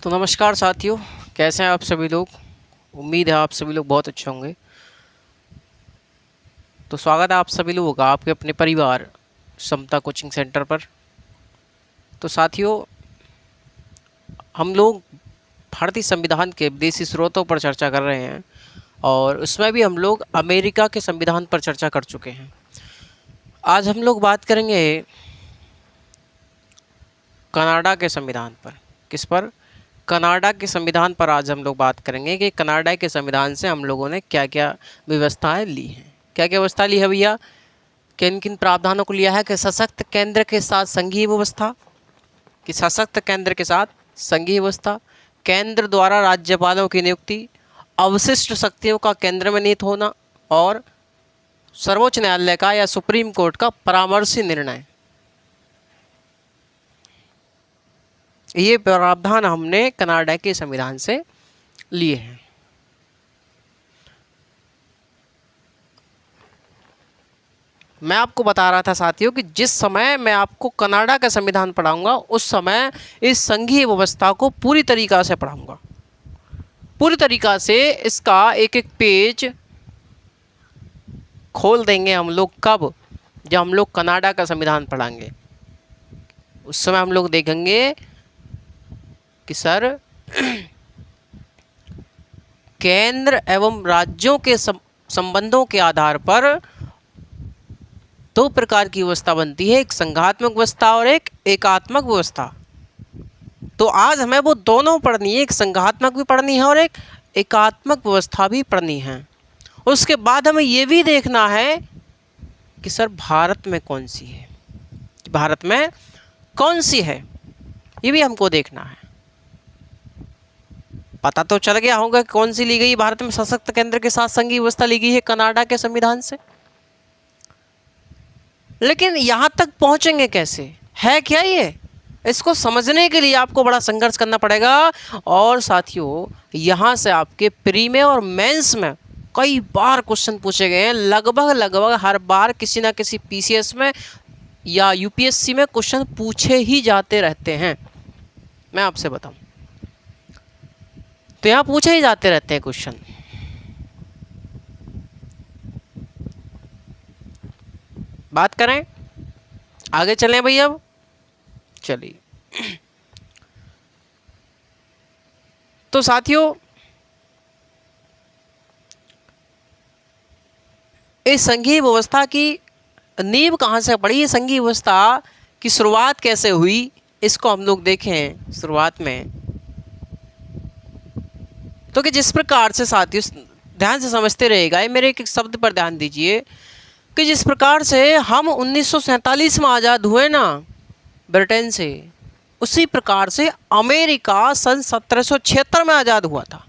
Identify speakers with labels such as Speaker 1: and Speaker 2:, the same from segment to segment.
Speaker 1: तो नमस्कार साथियों, कैसे हैं आप सभी लोग। उम्मीद है आप सभी लोग बहुत अच्छे होंगे। तो स्वागत है आप सभी लोगों का आपके अपने परिवार समता कोचिंग सेंटर पर। तो साथियों, हम लोग भारतीय संविधान के विदेशी स्रोतों पर चर्चा कर रहे हैं और उसमें भी हम लोग अमेरिका के संविधान पर चर्चा कर चुके हैं। आज हम लोग बात करेंगे कनाडा के संविधान पर। किस पर? कनाडा के संविधान पर आज हम लोग बात करेंगे कि कनाडा के संविधान से हम लोगों ने क्या क्या व्यवस्थाएं ली हैं। क्या क्या व्यवस्था ली है भैया? किन किन प्रावधानों को लिया है कि सशक्त केंद्र के साथ संघीय व्यवस्था, कि सशक्त केंद्र के साथ संघीय व्यवस्था, केंद्र द्वारा राज्यपालों की नियुक्ति, अवशिष्ट शक्तियों का केंद्र में निहित होना और सर्वोच्च न्यायालय का या सुप्रीम कोर्ट का परामर्शी निर्णय। ये प्रावधान हमने कनाडा के संविधान से लिए हैं। मैं आपको बता रहा था साथियों कि जिस समय मैं आपको कनाडा का संविधान पढ़ाऊंगा उस समय इस संघीय व्यवस्था को पूरी तरीक़ा से पढ़ाऊंगा। पूरी तरीक़ा से इसका एक एक पेज खोल देंगे हम लोग। कब? जब हम लोग कनाडा का संविधान पढ़ाएंगे उस समय हम लोग देखेंगे कि सर केंद्र एवं राज्यों के संबंधों के आधार पर दो प्रकार की व्यवस्था बनती है, एक संघात्मक व्यवस्था और एक एकात्मक व्यवस्था। तो आज हमें वो दोनों पढ़नी है, एक संघात्मक भी पढ़नी है और एक एकात्मक व्यवस्था भी पढ़नी है। उसके बाद हमें ये भी देखना है कि सर भारत में कौन सी है, भारत में कौन सी है, ये भी हमको देखना है। पता तो चल गया होगा कि कौन सी ली गई भारत में सशक्त केंद्र के साथ संघीय व्यवस्था ली गई है कनाडा के संविधान से। लेकिन यहाँ तक पहुँचेंगे कैसे, है क्या ये? इसको समझने के लिए आपको बड़ा संघर्ष करना पड़ेगा। और साथियों, यहाँ से आपके प्री में और मेंस में कई बार क्वेश्चन पूछे गए हैं। लगभग हर बार किसी ना किसी पीसीएस में या यूपीएससी में क्वेश्चन पूछे ही जाते रहते हैं। मैं आपसे बताऊं तो यहाँ पूछे ही जाते रहते हैं क्वेश्चन। बात करें, आगे चलें भैया। अब चलिए, तो साथियों, इस संघीय व्यवस्था की नींव कहाँ से पड़ी, संघीय व्यवस्था की शुरुआत कैसे हुई, इसको हम लोग देखें शुरुआत में। तो कि जिस प्रकार से साथियों, ध्यान से समझते रहेगा, ये मेरे एक शब्द पर ध्यान दीजिए कि जिस प्रकार से हम 1947 में आज़ाद हुए ना ब्रिटेन से, उसी प्रकार से अमेरिका सन 1776 में आज़ाद हुआ था।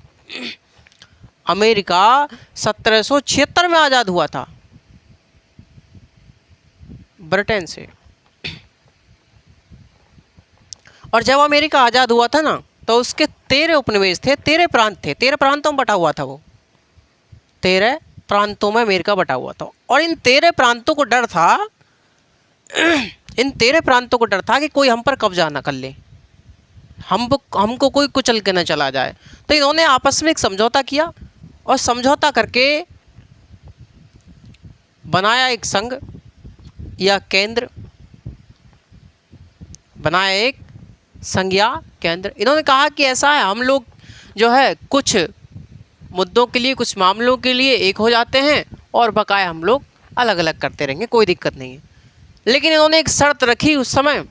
Speaker 1: अमेरिका 1776 में आज़ाद हुआ था ब्रिटेन से। और जब अमेरिका आज़ाद हुआ था ना तो उसके 13 उपनिवेश थे, 13 प्रांत थे, 13 प्रांतों में बटा हुआ था। वो 13 प्रांतों में अमेरिका बटा हुआ था। और इन 13 प्रांतों को डर था, इन 13 प्रांतों को डर था कि कोई हम पर कब्जा ना कर ले, हमको कोई कुचल के न चला जाए। तो इन्होंने आपस में एक समझौता किया और समझौता करके बनाया एक संघ या केंद्र, बनाया एक संघ या केंद्र। इन्होंने कहा कि ऐसा है, हम लोग जो है कुछ मुद्दों के लिए, कुछ मामलों के लिए एक हो जाते हैं और बकाया हम लोग अलग अलग करते रहेंगे, कोई दिक्कत नहीं है। लेकिन इन्होंने एक शर्त रखी उस समय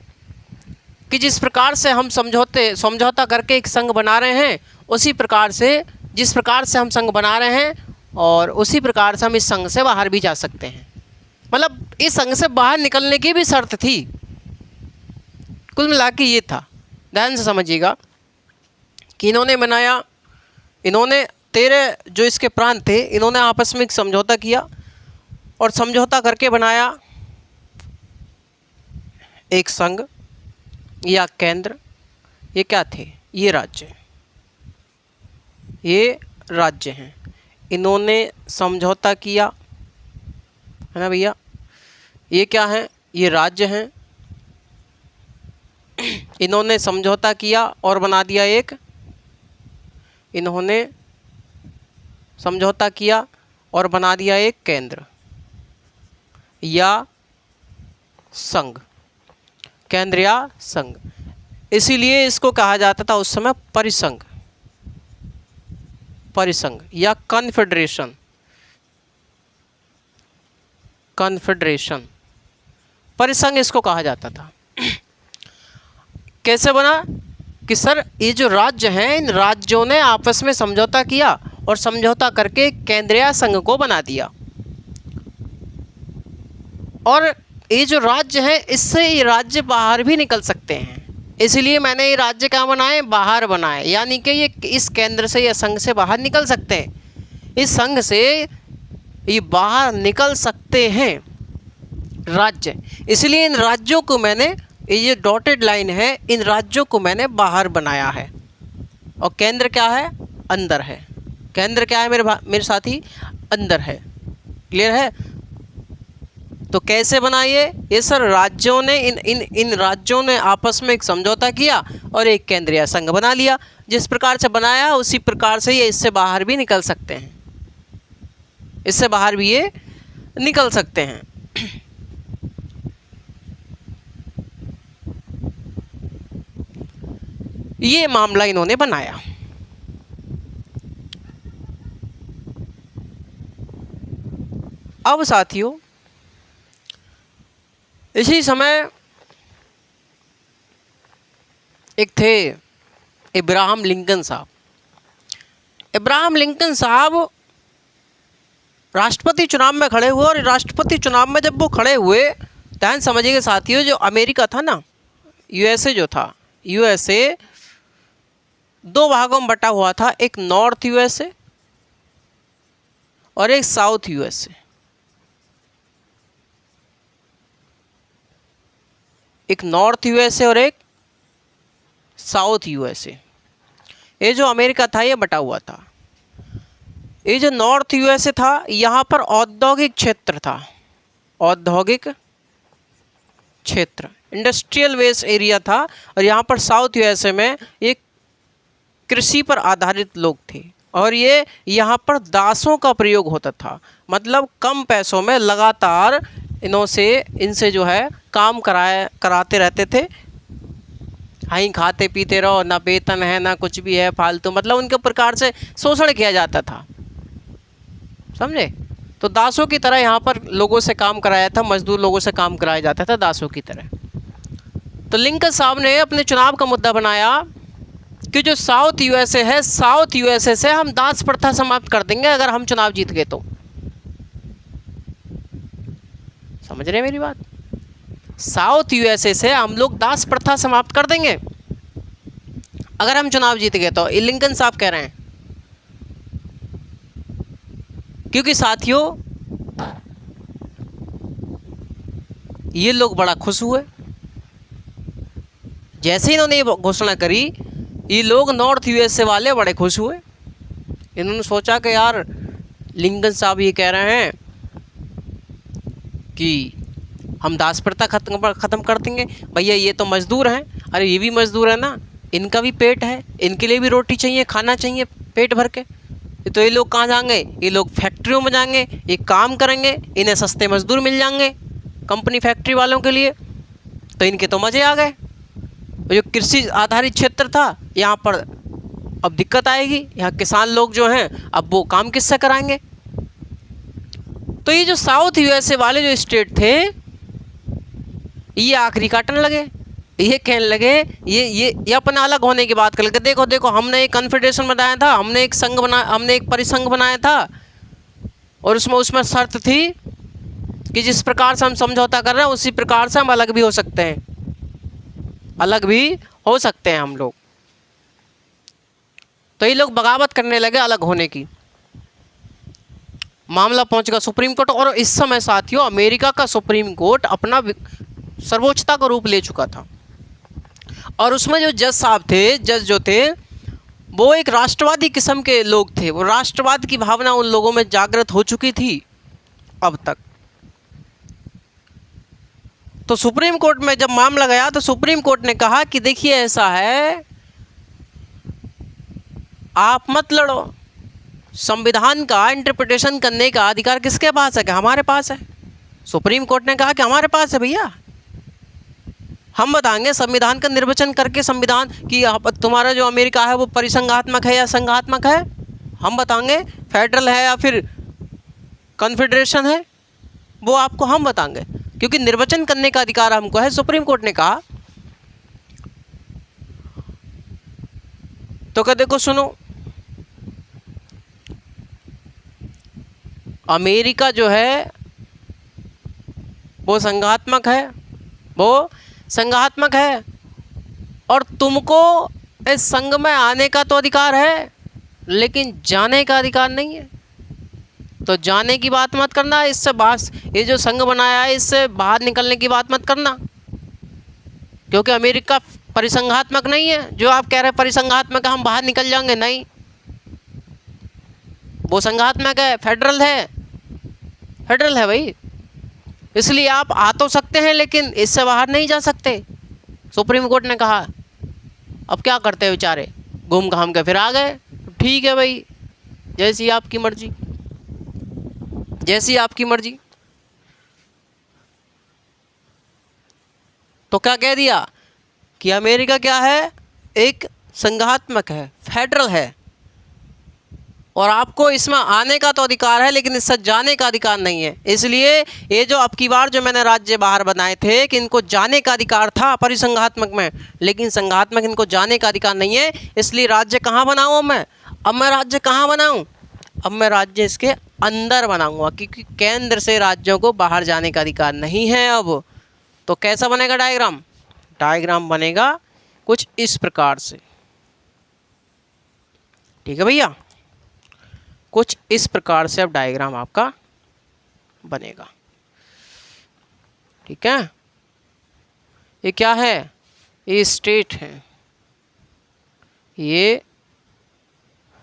Speaker 1: कि जिस प्रकार से हम समझौता करके एक संघ बना रहे हैं, उसी प्रकार से, जिस प्रकार से हम संघ बना रहे हैं और उसी प्रकार से हम इस संघ से बाहर भी जा सकते हैं। मतलब इस संघ से बाहर निकलने की भी शर्त थी। कुल मिला के ये था, ध्यान से समझिएगा कि इन्होंने बनाया, इन्होंने 13 जो इसके प्रांत थे, इन्होंने आपस में एक समझौता किया और समझौता करके बनाया एक संघ या केंद्र। ये क्या थे? ये राज्य, ये राज्य हैं। इन्होंने समझौता किया, है ना भैया। ये क्या है? ये राज्य हैं। इन्होंने समझौता किया और बना दिया एक इन्होंने समझौता किया और बना दिया एक केंद्र या संघ, केंद्र या संघ। इसीलिए इसको कहा जाता था उस समय परिसंघ, परिसंघ या कॉन्फेडरेशन, कॉन्फेडरेशन, परिसंघ इसको कहा जाता था। कैसे बना कि सर ये जो राज्य हैं, इन राज्यों ने आपस में समझौता किया और समझौता करके केंद्रीय संघ को बना दिया। और ये जो राज्य है, इससे ये राज्य बाहर भी निकल सकते हैं, इसलिए मैंने ये राज्य कहाँ बनाए, बाहर बनाए, यानी कि ये इस केंद्र से या संघ से बाहर निकल सकते हैं, इस संघ से ये बाहर निकल सकते हैं राज्य। इसलिए इन राज्यों को मैंने, ये डॉटेड लाइन है, इन राज्यों को मैंने बाहर बनाया है और केंद्र क्या है, अंदर है। केंद्र क्या है मेरे साथी, अंदर है। क्लियर है? तो कैसे बनाइए ये सर, राज्यों ने इन राज्यों ने आपस में एक समझौता किया और एक केंद्रीय संघ बना लिया। जिस प्रकार से बनाया उसी प्रकार से ये इससे बाहर भी निकल सकते हैं, इससे बाहर भी ये निकल सकते हैं। ये मामला इन्होंने बनाया। अब साथियों इसी समय एक थे इब्राहम लिंकन साहब। इब्राहम लिंकन साहब राष्ट्रपति चुनाव में खड़े हुए और राष्ट्रपति चुनाव में जब वो खड़े हुए, ध्यान समझिएगा साथियों, जो अमेरिका था ना, यूएसए जो था, यूएसए दो भागों में बटा हुआ था, एक नॉर्थ यूएसए और एक साउथ यूएसए। एक नॉर्थ यूएसए और एक साउथ यूएसए। ये जो अमेरिका था ये बटा हुआ था। ये जो नॉर्थ यूएसए था, यहाँ पर औद्योगिक क्षेत्र था, औद्योगिक क्षेत्र, इंडस्ट्रियल वेस्ट एरिया था। और यहाँ पर साउथ यूएसए में एक कृषि पर आधारित लोग थे और ये यहाँ पर दासों का प्रयोग होता था। मतलब कम पैसों में लगातार इनसे जो है काम कराते रहते थे। हाँ, खाते पीते रहो, ना वेतन है ना कुछ भी है, फालतू, मतलब उनके प्रकार से शोषण किया जाता था, समझे? तो दासों की तरह यहाँ पर लोगों से काम कराया था, मजदूर लोगों से काम कराया जाता था दासों की तरह। तो लिंकन साहब ने अपने चुनाव का मुद्दा बनाया कि जो साउथ यूएसए है, साउथ यूएसए से हम दास प्रथा समाप्त कर देंगे अगर हम चुनाव जीत गए तो। समझ रहे हैं मेरी बात? साउथ यूएसए से हम लोग दास प्रथा समाप्त कर देंगे अगर हम चुनाव जीत गए तो, लिंकन साहब कह रहे हैं। क्योंकि साथियों ये लोग बड़ा खुश हुए जैसे इन्होंने ये घोषणा करी। ये लोग नॉर्थ यूएसए वाले बड़े खुश हुए। इन्होंने सोचा कि यार लिंकन साहब ये कह रहे हैं कि हम दास प्रथा ख़त्म कर देंगे। भैया ये तो मज़दूर हैं, अरे ये भी मज़दूर है ना, इनका भी पेट है, इनके लिए भी रोटी चाहिए, खाना चाहिए पेट भर के। तो ये लोग कहाँ जाएंगे? ये लोग फैक्ट्रियों में जाएंगे, ये काम करेंगे, इन्हें सस्ते मज़दूर मिल जाएंगे कंपनी फैक्ट्री वालों के लिए। तो इनके तो मज़े आ गए। जो कृषि आधारित क्षेत्र था यहाँ पर अब दिक्कत आएगी, यहाँ किसान लोग जो हैं अब वो काम किससे कराएंगे? तो ये जो साउथ यूएसए वाले जो स्टेट थे ये आखिरी काटने लगे। ये कहने लगे, ये अपना अलग होने की बात कर लगे। देखो देखो, हमने एक कॉन्फेडरेशन बनाया था, हमने एक संघ बनाया, हमने एक परिसंघ बनाया था और उसमें शर्त थी कि जिस प्रकार से हम समझौता कर रहे हैं उसी प्रकार से हम अलग भी हो सकते हैं, अलग भी हो सकते हैं हम लोग। तो ये लोग बगावत करने लगे अलग होने की। मामला पहुंच गया सुप्रीम कोर्ट और इस समय साथियों अमेरिका का सुप्रीम कोर्ट अपना सर्वोच्चता का रूप ले चुका था। और उसमें जो जज साहब थे, जज जो थे वो एक राष्ट्रवादी किस्म के लोग थे। वो राष्ट्रवाद की भावना उन लोगों में जागृत हो चुकी थी अब तक। तो सुप्रीम कोर्ट में जब मामला गया तो सुप्रीम कोर्ट ने कहा कि देखिए ऐसा है आप मत लड़ो। संविधान का इंटरप्रिटेशन करने का अधिकार किसके पास है? कि हमारे पास है। सुप्रीम कोर्ट ने कहा कि हमारे पास है भैया, हम बताएंगे संविधान का निर्वचन करके संविधान की तुम्हारा जो अमेरिका है वो परिसंघात्मक है या संघात्मक है, हम बताएंगे। फेडरल है या फिर कॉन्फेडरेशन है, वो आपको हम बताएंगे, क्योंकि निर्वचन करने का अधिकार हमको है, सुप्रीम कोर्ट ने कहा। तो क्या देखो सुनो, अमेरिका जो है वो संघात्मक है, वो संघात्मक है, और तुमको इस संघ में आने का तो अधिकार है लेकिन जाने का अधिकार नहीं है। तो जाने की बात मत करना, इससे बाहर, ये जो संघ बनाया है इससे बाहर निकलने की बात मत करना, क्योंकि अमेरिका परिसंघात्मक नहीं है। जो आप कह रहे हैं परिसंघात्मक है, हम बाहर निकल जाएंगे, नहीं, वो संघात्मक है, फेडरल है, फेडरल है भाई। इसलिए आप आ तो सकते हैं लेकिन इससे बाहर नहीं जा सकते, सुप्रीम कोर्ट ने कहा। अब क्या करते हैं बेचारे, घूम घाम के फिर आ गए। ठीक है भाई, जैसी आपकी मर्जी, जैसी आपकी मर्जी। तो क्या कह दिया कि अमेरिका क्या है, एक संघात्मक है, फेडरल है, और आपको इसमें आने का तो अधिकार है लेकिन इससे जाने का अधिकार नहीं है। इसलिए ये जो अब की बार जो मैंने राज्य बाहर बनाए थे कि इनको जाने का अधिकार था परिसंघात्मक में, लेकिन संघात्मक इनको जाने का अधिकार नहीं है। इसलिए राज्य कहाँ बनाऊँ मैं? अब मैं राज्य कहाँ बनाऊँ? अब मैं राज्य इसके अंदर बनाऊँगा, क्योंकि केंद्र से राज्यों को बाहर जाने का अधिकार नहीं है अब। तो कैसा बनेगा डायग्राम? डायग्राम बनेगा कुछ इस प्रकार से, ठीक है भैया, कुछ इस प्रकार से अब डायग्राम आपका बनेगा, ठीक है। ये क्या है? ये स्टेट है, ये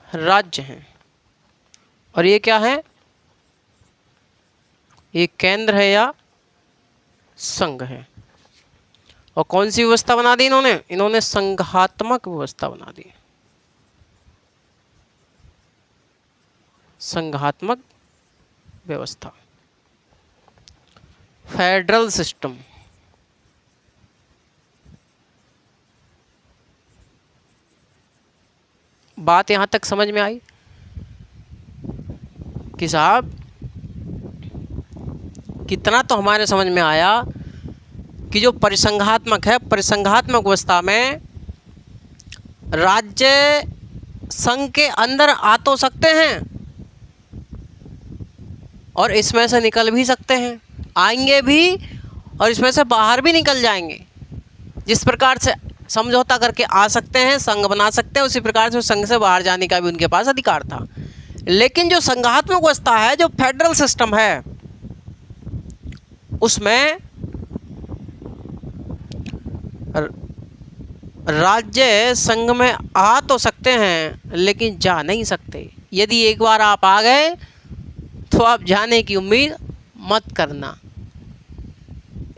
Speaker 1: राज्य हैं, और ये क्या है? ये केंद्र है या संघ है। और कौन सी व्यवस्था बना दी इन्होंने? इन्होंने संघात्मक व्यवस्था बना दी, संघात्मक व्यवस्था, फेडरल सिस्टम। बात यहां तक समझ में आई कि साहब कितना तो हमारे समझ में आया कि जो परिसंघात्मक है, परिसंघात्मक व्यवस्था में राज्य संघ के अंदर आ तो सकते हैं और इसमें से निकल भी सकते हैं, आएंगे भी और इसमें से बाहर भी निकल जाएंगे। जिस प्रकार से समझौता करके आ सकते हैं, संघ बना सकते हैं, उसी प्रकार से संघ से बाहर जाने का भी उनके पास अधिकार था। लेकिन जो संघात्मक व्यवस्था है, जो फेडरल सिस्टम है, उसमें राज्य संघ में आ तो सकते हैं लेकिन जा नहीं सकते। यदि एक बार आप आ गए तो आप जाने की उम्मीद मत करना।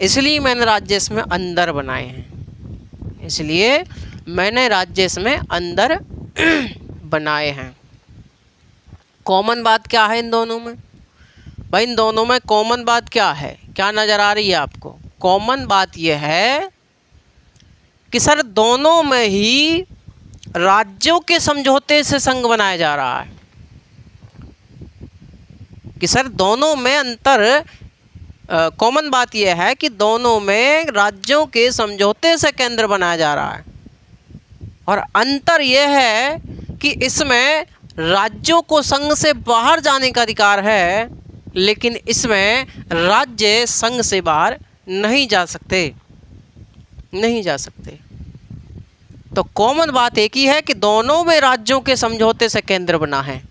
Speaker 1: इसलिए मैंने राज्य इसमें अंदर बनाए हैं, इसलिए मैंने राज्य इसमें अंदर बनाए हैं। कॉमन बात क्या है इन दोनों में? भाई इन दोनों में कॉमन बात क्या है? क्या नज़र आ रही है आपको? कॉमन बात यह है कि सर दोनों में ही राज्यों के समझौते से संघ बनाया जा रहा है। कि सर दोनों में अंतर, कॉमन बात यह है कि दोनों में राज्यों के समझौते से केंद्र बनाया जा रहा है, और अंतर यह है कि इसमें राज्यों को संघ से बाहर जाने का अधिकार है, लेकिन इसमें राज्य संघ से बाहर नहीं जा सकते, नहीं जा सकते। तो कॉमन बात एक ही है कि दोनों में राज्यों के समझौते से केंद्र बना है।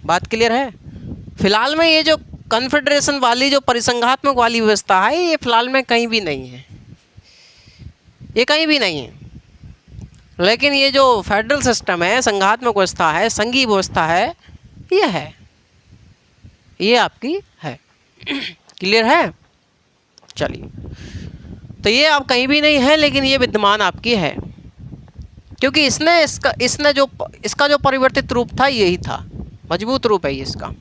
Speaker 1: बात क्लियर है? फिलहाल में ये जो कॉन्फेडरेशन वाली, जो परिसंघात्मक वाली व्यवस्था है, ये फिलहाल में कहीं भी नहीं है, ये कहीं भी नहीं है। लेकिन ये जो फेडरल सिस्टम है, संघात्मक व्यवस्था है, संघीय व्यवस्था है, ये है, ये आपकी है। क्लियर है? चलिए, तो ये आप कहीं भी नहीं है लेकिन ये विद्यमान आपकी है। क्योंकि इसने जो इसका जो परिवर्तित रूप था यही था, मजबूत रूप है ये इसका।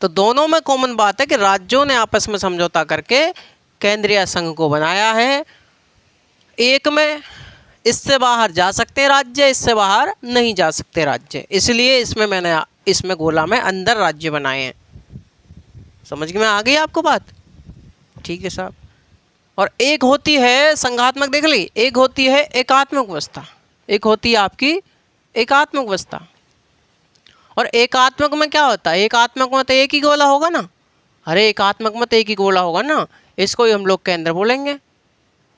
Speaker 1: तो दोनों में कॉमन बात है कि राज्यों ने आपस में समझौता करके केंद्रीय संघ को बनाया है। एक में इससे बाहर जा सकते राज्य, इससे बाहर नहीं जा सकते राज्य, इसलिए इसमें गोला में अंदर राज्य बनाए हैं। समझ में आ गई आपको बात? ठीक है साहब। और एक होती है संघात्मक, देख ली, एक होती है एकात्मक व्यवस्था, एक होती है आपकी एकात्मक व्यवस्था। और एकात्मक में क्या होता है? एकात्मक में तो एक ही गोला होगा ना। अरे एकात्मक में तो एक ही गोला होगा ना। इसको ही हम लोग केंद्र बोलेंगे,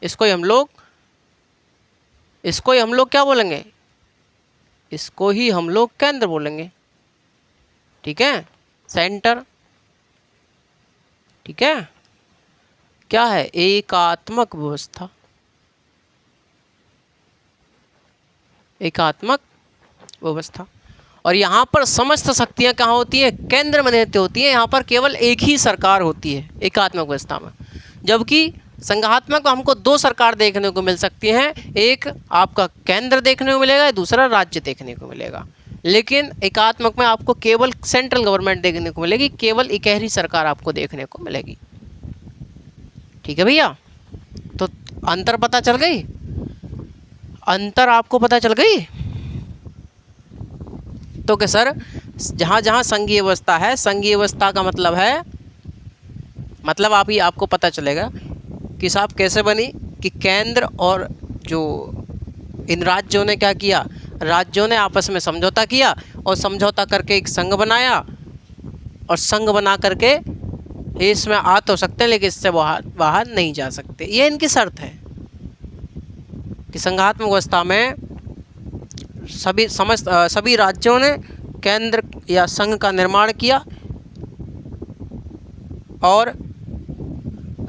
Speaker 1: इसको ही हम लोग क्या बोलेंगे? इसको ही हम लोग केंद्र बोलेंगे। ठीक है, सेंटर। ठीक है, क्या है? एकात्मक व्यवस्था, एकात्मक व्यवस्था। और यहाँ पर समस्त शक्तियाँ कहाँ होती हैं? केंद्र में निहित होती हैं। यहाँ पर केवल एक ही सरकार होती है एकात्मक व्यवस्था में, जबकि संघात्मक में हमको दो सरकार देखने को मिल सकती हैं, एक आपका केंद्र देखने को मिलेगा, दूसरा राज्य देखने को मिलेगा। लेकिन एकात्मक में आपको केवल सेंट्रल गवर्नमेंट देखने को मिलेगी, केवल इकहरी सरकार आपको देखने को मिलेगी। ठीक है भैया, तो अंतर पता चल गई? अंतर आपको पता चल गई? तो कि सर जहाँ जहाँ संघीय व्यवस्था है, संघीय व्यवस्था का मतलब है, मतलब आपको पता चलेगा कि साहब कैसे बनी, कि केंद्र और जो इन राज्यों ने क्या किया, राज्यों ने आपस में समझौता किया और समझौता करके एक संघ बनाया, और संघ बना करके इसमें आ तो सकते हैं लेकिन इससे बाहर नहीं जा सकते। ये इनकी शर्त है कि संघात्मक व्यवस्था में सभी राज्यों ने केंद्र या संघ का निर्माण किया और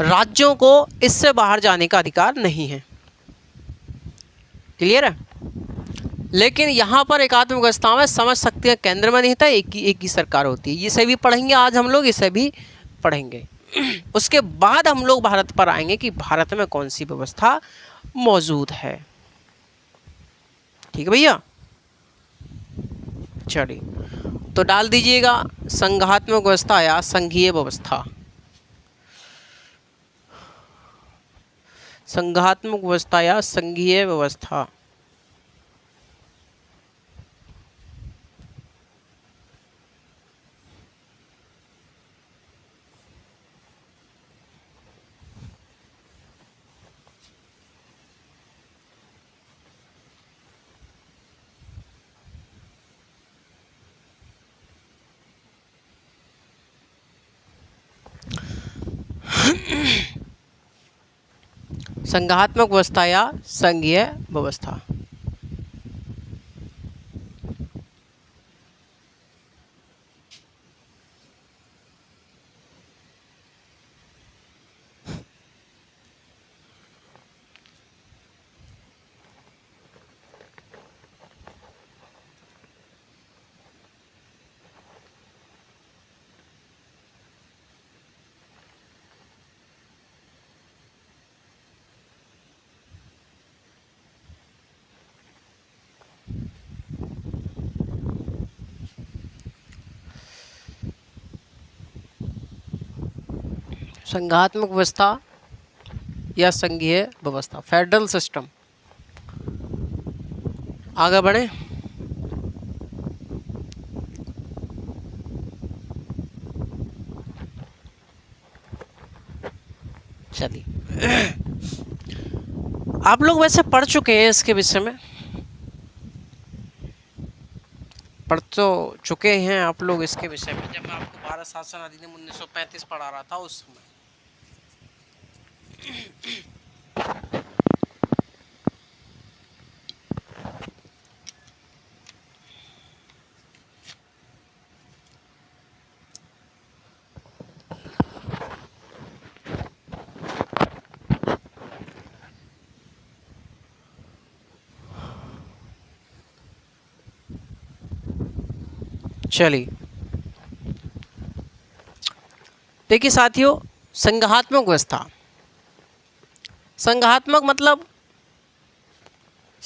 Speaker 1: राज्यों को इससे बाहर जाने का अधिकार नहीं है। क्लियर है? लेकिन यहाँ पर एकात्मक व्यवस्था में समझ सकते हैं केंद्र में नहीं था, एक ही सरकार होती है। इसे भी पढ़ेंगे आज हम लोग, इसे भी पढ़ेंगे। उसके बाद हम लोग भारत पर आएंगे कि भारत में कौन सी व्यवस्था मौजूद है। ठीक है भैया, चलिए तो डाल दीजिएगा संघात्मक व्यवस्था या संघीय व्यवस्था। संघात्मक व्यवस्था या संघीय व्यवस्था। संघात्मक व्यवस्था या संघीय व्यवस्था। संघात्मक व्यवस्था या संघीय व्यवस्था, फेडरल सिस्टम। आगे बढ़े। चलिए आप लोग वैसे पढ़ चुके हैं इसके विषय में, पढ़ तो चुके हैं आप लोग इसके विषय में, जब मैं आपको भारत शासन अधिनियम 1935 पढ़ा रहा था उस समय। चलिए देखिए साथियों, संघात्मक व्यवस्था, संघात्मक मतलब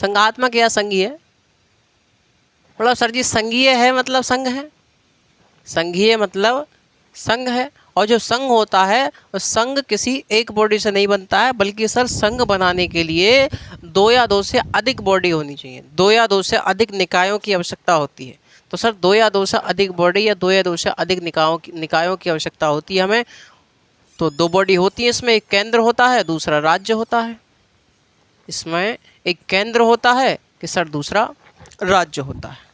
Speaker 1: संघात्मक या संघीय? मतलब सर जी संघीय है मतलब संघ है, संघीय मतलब संघ है। और जो संघ होता है वो संघ किसी एक बॉडी से नहीं बनता है, बल्कि सर संघ बनाने के लिए 2 या 2 से अधिक बॉडी होनी चाहिए, 2 या 2 से अधिक निकायों की आवश्यकता होती है। तो सर 2 या 2 से अधिक बॉडी या 2 या 2 से अधिक निकायों की आवश्यकता होती है हमें। तो 2 बॉडी होती है, इसमें एक केंद्र होता है, दूसरा राज्य होता है। इसमें एक केंद्र होता है कि सर दूसरा राज्य होता है।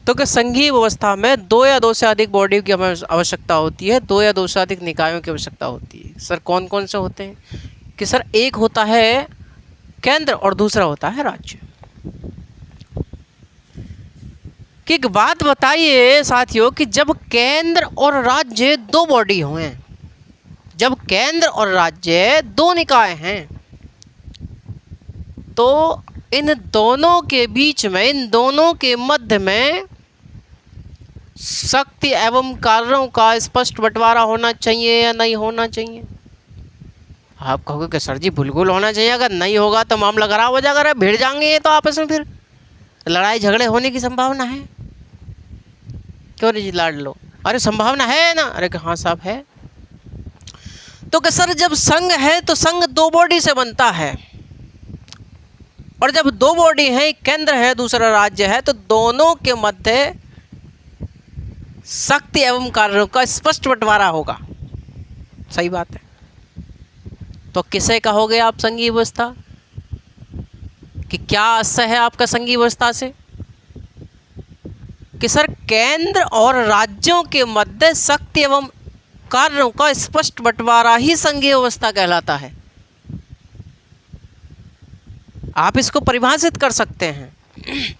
Speaker 1: तो कि संघीय व्यवस्था में 2 या 2 से अधिक बॉडी की हमें आवश्यकता होती है, 2 या 2 से अधिक निकायों की आवश्यकता होती है। सर कौन कौन से होते हैं? कि सर एक होता है केंद्र और दूसरा होता है राज्य। कि एक बात बताइए साथियों कि जब केंद्र और राज्य 2 बॉडी हुए, जब केंद्र और राज्य 2 निकाय हैं, तो इन दोनों के बीच में, इन दोनों के मध्य में शक्ति एवं कार्यों का स्पष्ट बंटवारा होना चाहिए या नहीं होना चाहिए? आप कहोगे कि सर जी बिल्कुल होना चाहिए, अगर नहीं होगा तो मामला खराब हो जाएगा, भिड़ जाएंगे ये तो आपस में, फिर लड़ाई झगड़े होने की संभावना है। क्यों नहीं जी लाड लो? अरे संभावना है ना? अरे हाँ साहब है। तो कि सर जब संघ है तो संघ 2 बॉडी से बनता है, और जब 2 बॉडी है, एक केंद्र है दूसरा राज्य है, तो दोनों के मध्य शक्ति एवं कार्यों का स्पष्ट बंटवारा होगा। सही बात है। तो किसे कहोगे आप संघीय व्यवस्था? कि क्या आशय है आपका संघीय व्यवस्था से? कि सर केंद्र और राज्यों के मध्य शक्ति एवं कार्यों का स्पष्ट बंटवारा ही संघीय व्यवस्था कहलाता है। आप इसको परिभाषित कर सकते हैं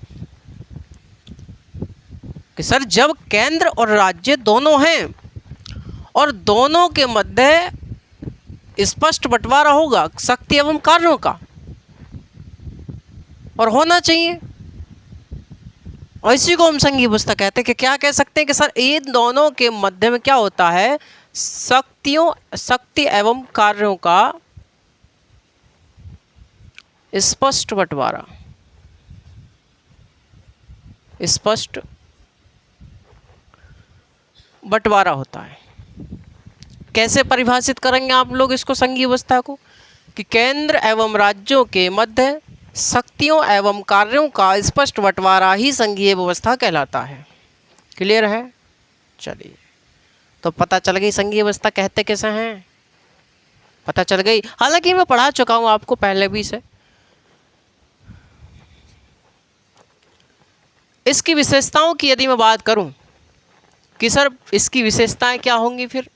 Speaker 1: कि सर जब केंद्र और राज्य दोनों हैं और दोनों के मध्य स्पष्ट बंटवारा होगा शक्ति एवं कार्यों का, और होना चाहिए, और इसी को हम संघीय व्यवस्था कहते हैं। कि क्या कह सकते हैं कि सर इन दोनों के मध्य में क्या होता है? शक्ति एवं कार्यों का स्पष्ट बंटवारा, स्पष्ट बंटवारा होता है। कैसे परिभाषित करेंगे आप लोग इसको संघीय व्यवस्था को? कि केंद्र एवं राज्यों के मध्य शक्तियों एवं कार्यों का स्पष्ट बंटवारा ही संघीय व्यवस्था कहलाता है। क्लियर है? चलिए, तो पता चल गई संघीय व्यवस्था कहते कैसे हैं, पता चल गई। हालांकि मैं पढ़ा चुका हूं आपको पहले भी से। इसकी विशेषताओं की यदि मैं बात करूं कि सर इसकी विशेषताएं क्या होंगी, फिर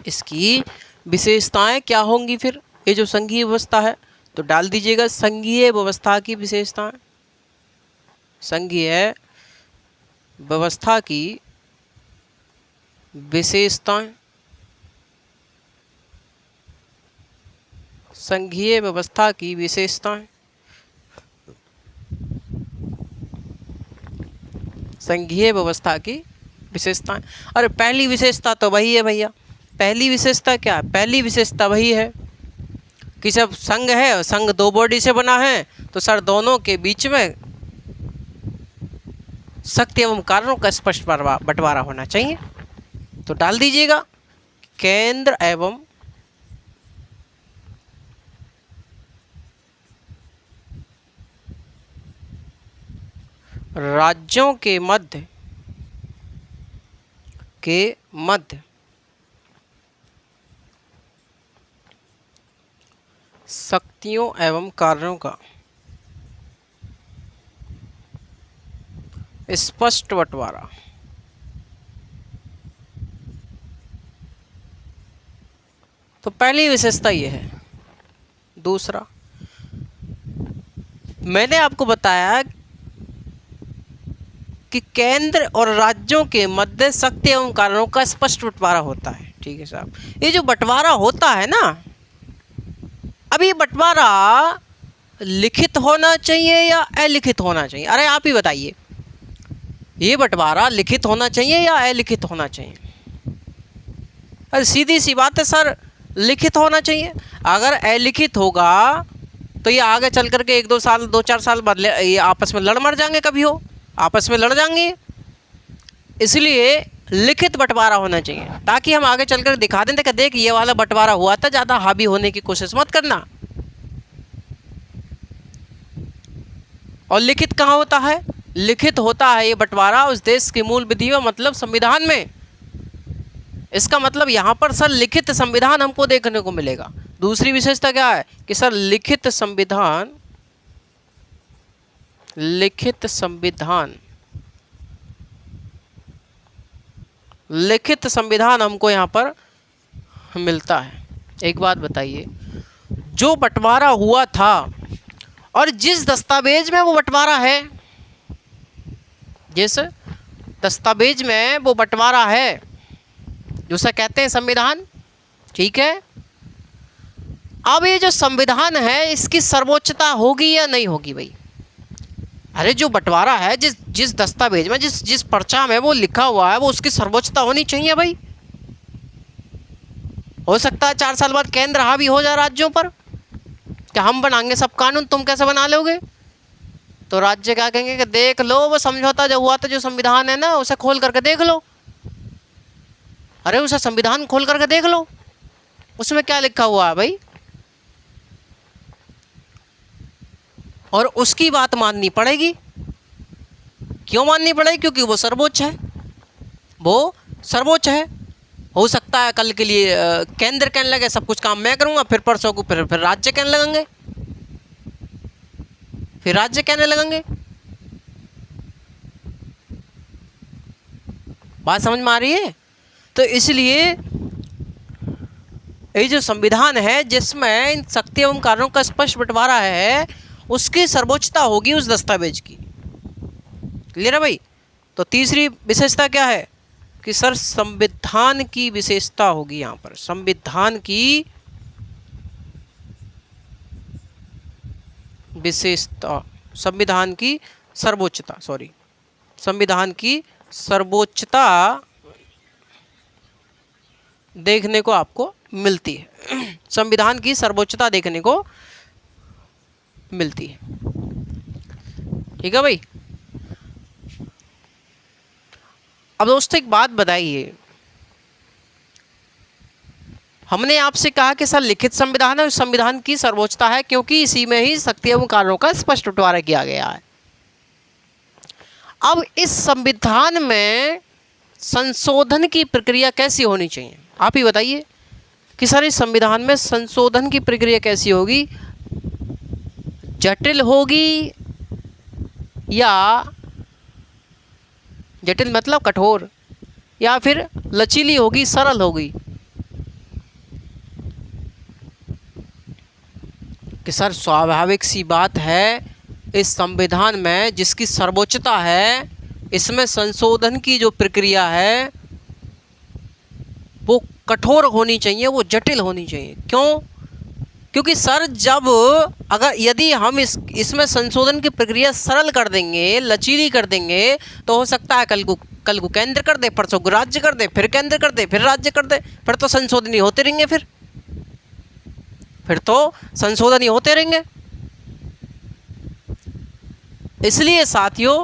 Speaker 1: इसकी विशेषताएं क्या होंगी, फिर ये जो संघीय व्यवस्था है, तो डाल दीजिएगा संघीय व्यवस्था की विशेषताएं। संघीय व्यवस्था की विशेषताएं, संघीय व्यवस्था की विशेषताएं, संघीय व्यवस्था की विशेषताएं। अरे पहली विशेषता तो वही है भैया। पहली विशेषता क्या है? पहली विशेषता वही है कि जब संघ है और संघ 2 बॉडी से बना है, तो सर दोनों के बीच में शक्ति एवं कार्यों का स्पष्ट बंटवारा होना चाहिए। तो डाल दीजिएगा केंद्र एवं राज्यों के मध्य शक्तियों एवं कार्यों का स्पष्ट बंटवारा। तो पहली विशेषता ये है। दूसरा, मैंने आपको बताया कि केंद्र और राज्यों के मध्य शक्ति एवं कार्यों का स्पष्ट बंटवारा होता है। ठीक है साहब, ये जो बंटवारा होता है ना, अब ये बंटवारा लिखित होना चाहिए या अलिखित होना चाहिए? अरे आप ही बताइए, ये बंटवारा लिखित होना चाहिए या अलिखित होना चाहिए? अरे सीधी सी बात है सर, लिखित होना चाहिए। अगर अलिखित होगा तो ये आगे चल करके 1-2 साल 2-4 साल बाद ये आपस में लड़ मर जाएंगे, कभी हो आपस में लड़ जाएंगे। इसलिए लिखित बंटवारा होना चाहिए ताकि हम आगे चलकर दिखा दें कि देख ये वाला बंटवारा हुआ था, ज़्यादा हावी होने की कोशिश मत करना। और लिखित कहाँ होता है? लिखित होता है ये बंटवारा उस देश की मूल विधि में, मतलब संविधान में। इसका मतलब यहाँ पर सर लिखित संविधान हमको देखने को मिलेगा। दूसरी विशेषता क्या है कि सर लिखित संविधान, लिखित संविधान, लिखित संविधान हमको यहाँ पर मिलता है। एक बात बताइए, जो बंटवारा हुआ था और जिस दस्तावेज में वो बंटवारा है, जिस दस्तावेज में वो बंटवारा है, जिसे कहते हैं संविधान, ठीक है। अब ये जो संविधान है इसकी सर्वोच्चता होगी या नहीं होगी भाई? अरे जो बंटवारा है, जिस दस्तावेज में, जिस पर्चा में वो लिखा हुआ है, वो उसकी सर्वोच्चता होनी चाहिए भाई। हो सकता है 4 साल बाद केंद्र हावी हो जाए राज्यों पर, क्या हम बनाएंगे सब कानून, तुम कैसे बना लोगे? तो राज्य क्या कहेंगे कि देख लो वो समझौता जो हुआ था, जो संविधान है ना, उसे खोल करके देख लो। अरे उसे संविधान खोल करके देख लो, उसमें क्या लिखा हुआ है भाई। और उसकी बात माननी पड़ेगी। क्यों माननी पड़ेगी? क्योंकि वो सर्वोच्च है, वो सर्वोच्च है। हो सकता है कल के लिए केंद्र कहने लगे सब कुछ काम मैं करूंगा, फिर परसों को फिर राज्य कहने लगेंगे, फिर राज्य कहने लगेंगे। बात समझ में आ रही है? तो इसलिए ये जो संविधान है जिसमें इन शक्ति एवं कार्यों का स्पष्ट बंटवारा है, उसकी सर्वोच्चता होगी उस दस्तावेज की। क्लियर है भाई? तो तीसरी विशेषता क्या है कि सर संविधान की विशेषता होगी यहाँ पर, संविधान की विशेषता, संविधान की सर्वोच्चता, सॉरी, संविधान की सर्वोच्चता देखने को आपको मिलती है। संविधान की सर्वोच्चता देखने को मिलती है। ठीक है भाई? अब दोस्तों एक बात बताइए, हमने आपसे कहा कि सर लिखित संविधान है, उस संविधान की सर्वोच्चता है क्योंकि इसी में ही शक्ति एवं कार्यों का स्पष्ट बंटवारा किया गया है। अब इस संविधान में संशोधन की प्रक्रिया कैसी होनी चाहिए, आप ही बताइए कि सर इस संविधान में संशोधन की प्रक्रिया कैसी होगी? जटिल होगी या जटिल मतलब कठोर, या फिर लचीली होगी, सरल होगी? कि सर स्वाभाविक सी बात है, इस संविधान में जिसकी सर्वोच्चता है, इसमें संशोधन की जो प्रक्रिया है वो कठोर होनी चाहिए, वो जटिल होनी चाहिए। क्यों? क्योंकि सर जब अगर यदि हम इसमें संशोधन की प्रक्रिया सरल कर देंगे, लचीली कर देंगे, तो हो सकता है कल को केंद्र कर दे, परसों को राज्य कर दे, फिर केंद्र कर दे, फिर राज्य कर दे, फिर तो संशोधन ही होते रहेंगे, फिर तो संशोधन ही होते रहेंगे। इसलिए साथियों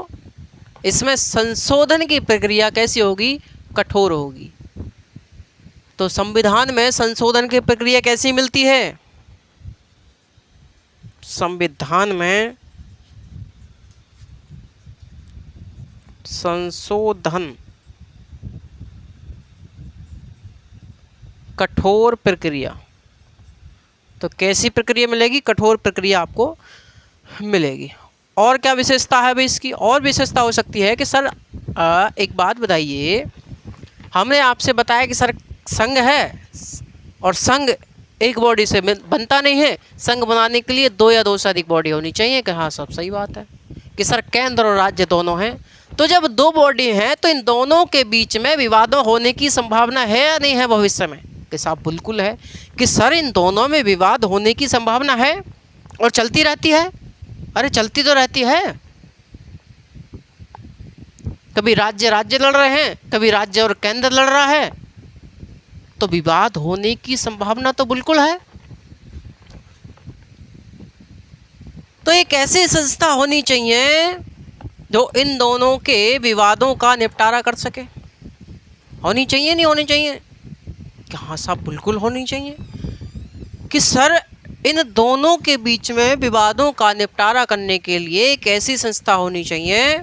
Speaker 1: इसमें संशोधन की प्रक्रिया कैसी होगी? कठोर होगी। तो संविधान में संशोधन की प्रक्रिया कैसी मिलती है? संविधान में संशोधन कठोर प्रक्रिया, तो कैसी प्रक्रिया मिलेगी? कठोर प्रक्रिया आपको मिलेगी। और क्या विशेषता है भाई इसकी? और विशेषता हो सकती है कि सर एक बात बताइए, हमने आपसे बताया कि सर संघ है और संघ एक बॉडी से बनता नहीं है, संघ बनाने के लिए 2 या 2 से अधिक बॉडी होनी चाहिए। कि हाँ सब सही बात है कि सर केंद्र और राज्य दोनों हैं, तो जब 2 बॉडी हैं तो इन दोनों के बीच में विवादों होने की संभावना है या नहीं है भविष्य में? कि साहब बिल्कुल है कि सर इन दोनों में विवाद होने की संभावना है और चलती रहती है। अरे चलती तो रहती है, कभी राज्य लड़ रहे हैं, कभी राज्य और केंद्र लड़ रहा है, तो विवाद होने की संभावना तो बिल्कुल है। तो एक ऐसी संस्था होनी चाहिए जो इन दोनों के विवादों का निपटारा कर सके। होनी चाहिए नहीं होनी चाहिए? कि हाँ साहब बिल्कुल होनी चाहिए। कि सर इन दोनों के बीच में विवादों का निपटारा करने के लिए एक ऐसी संस्था होनी चाहिए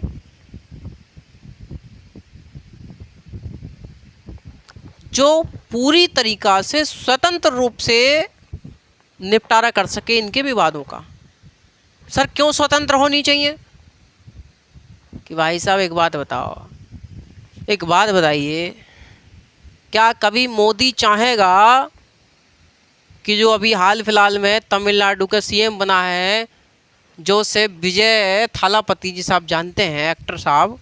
Speaker 1: जो पूरी तरीका से स्वतंत्र रूप से निपटारा कर सके इनके विवादों का। सर क्यों स्वतंत्र होनी चाहिए? कि भाई साहब एक बात बताओ, एक बात बताइए, क्या कभी मोदी चाहेगा कि जो अभी हाल फिलहाल में तमिलनाडु का सीएम बना है जोसेफ विजय थालापति जी साहब, जानते हैं एक्टर साहब,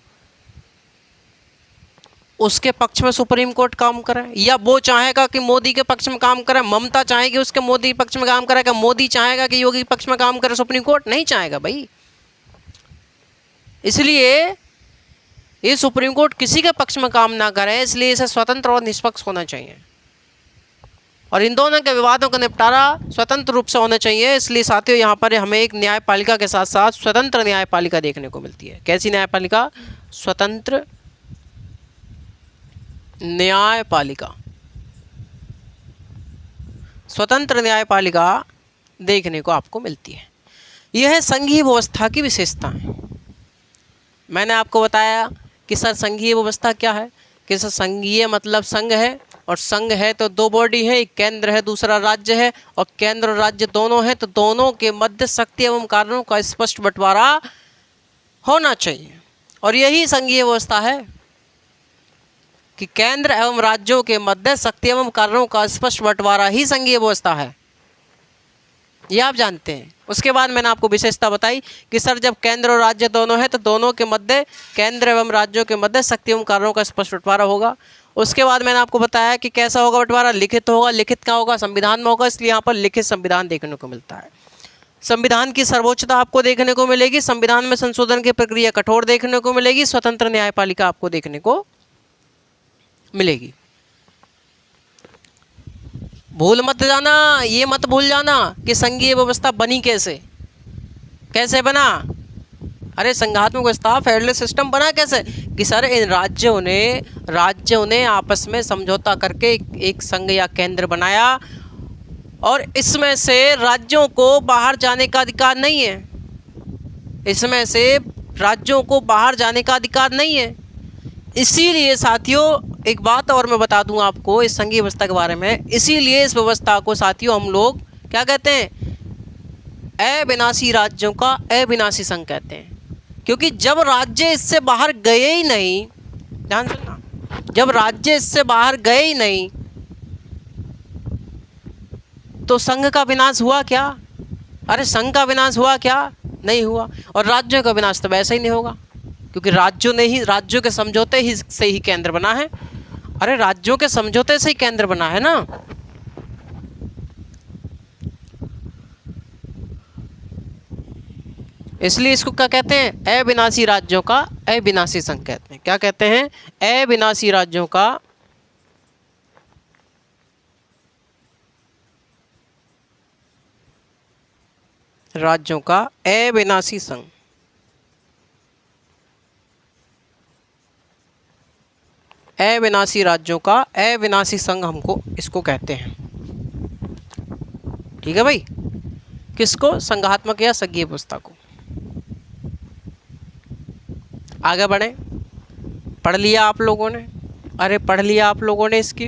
Speaker 1: उसके पक्ष में सुप्रीम कोर्ट काम करे? या वो चाहेगा कि मोदी के पक्ष में काम करे? ममता चाहेगी उसके मोदी के पक्ष में काम करे? क्या मोदी चाहेगा कि योगी के पक्ष में काम करे सुप्रीम कोर्ट? नहीं चाहेगा भाई। इसलिए ये सुप्रीम कोर्ट किसी के पक्ष में काम ना करे, इसलिए इसे स्वतंत्र और निष्पक्ष होना चाहिए और इन दोनों के विवादों का निपटारा स्वतंत्र रूप से होना चाहिए। इसलिए साथियों यहाँ पर हमें एक न्यायपालिका के साथ साथ स्वतंत्र न्यायपालिका देखने को मिलती है। कैसी न्यायपालिका? स्वतंत्र न्यायपालिका। स्वतंत्र न्यायपालिका देखने को आपको मिलती है। यह है संघीय व्यवस्था की विशेषताएं। मैंने आपको बताया कि सर संघीय व्यवस्था क्या है, कि सर संघीय मतलब संघ है, और संघ है तो दो बॉडी है, एक केंद्र है दूसरा राज्य है, और केंद्र और राज्य दोनों हैं तो दोनों के मध्य शक्ति एवं कार्यों का स्पष्ट बंटवारा होना चाहिए। और यही संघीय व्यवस्था है कि केंद्र एवं राज्यों के मध्य शक्ति एवं कार्यों का स्पष्ट बंटवारा ही संघीय व्यवस्था है, ये आप जानते हैं। उसके बाद मैंने आपको विशेषता बताई कि सर जब केंद्र और राज्य दोनों हैं तो दोनों के मध्य, केंद्र एवं राज्यों के मध्य शक्ति एवं कार्यों का स्पष्ट बंटवारा होगा। उसके बाद मैंने आपको बताया कि कैसा होगा बंटवारा? लिखित होगा। लिखित क्या होगा? संविधान में होगा, इसलिए यहाँ पर लिखित संविधान देखने को मिलता है। संविधान की सर्वोच्चता आपको देखने को मिलेगी, संविधान में संशोधन की प्रक्रिया कठोर देखने को मिलेगी, स्वतंत्र न्यायपालिका आपको देखने को मिलेगी। भूल मत जाना, ये मत भूल जाना कि संघीय व्यवस्था बनी कैसे, कैसे बना? अरे संघात्मक व्यवस्था फेडरल सिस्टम बना कैसे? कि सर इन राज्यों ने आपस में समझौता करके एक संघ या केंद्र बनाया और इसमें से राज्यों को बाहर जाने का अधिकार नहीं है। इसमें से राज्यों को बाहर जाने का अधिकार नहीं है। इसीलिए साथियों एक बात और मैं बता दूं आपको इस संघीय व्यवस्था के बारे में, इसीलिए इस व्यवस्था को साथियों हम लोग क्या कहते हैं? अविनाशी राज्यों का अविनाशी संघ कहते हैं। क्योंकि जब राज्य इससे बाहर गए ही नहीं, ध्यान सुनना, जब राज्य इससे बाहर गए ही नहीं तो संघ का विनाश हुआ क्या? अरे संघ का विनाश हुआ क्या? नहीं हुआ। और राज्यों का विनाश तो वैसे ही नहीं होगा, क्योंकि राज्यों के समझौते ही से ही केंद्र बना है। अरे राज्यों के समझौते से ही केंद्र बना है ना। इसलिए इसको क्या कहते हैं? अविनाशी राज्यों का अविनाशी संघ कहते हैं। क्या कहते हैं? अविनाशी राज्यों का अविनाशी संघ। अविनाशी राज्यों का अविनाशी संघ हमको इसको कहते हैं। ठीक है भाई? किसको? संघात्मक या संघीय व्यवस्था को। आगे बढ़े। पढ़ लिया आप लोगों ने? अरे पढ़ लिया आप लोगों ने, इसकी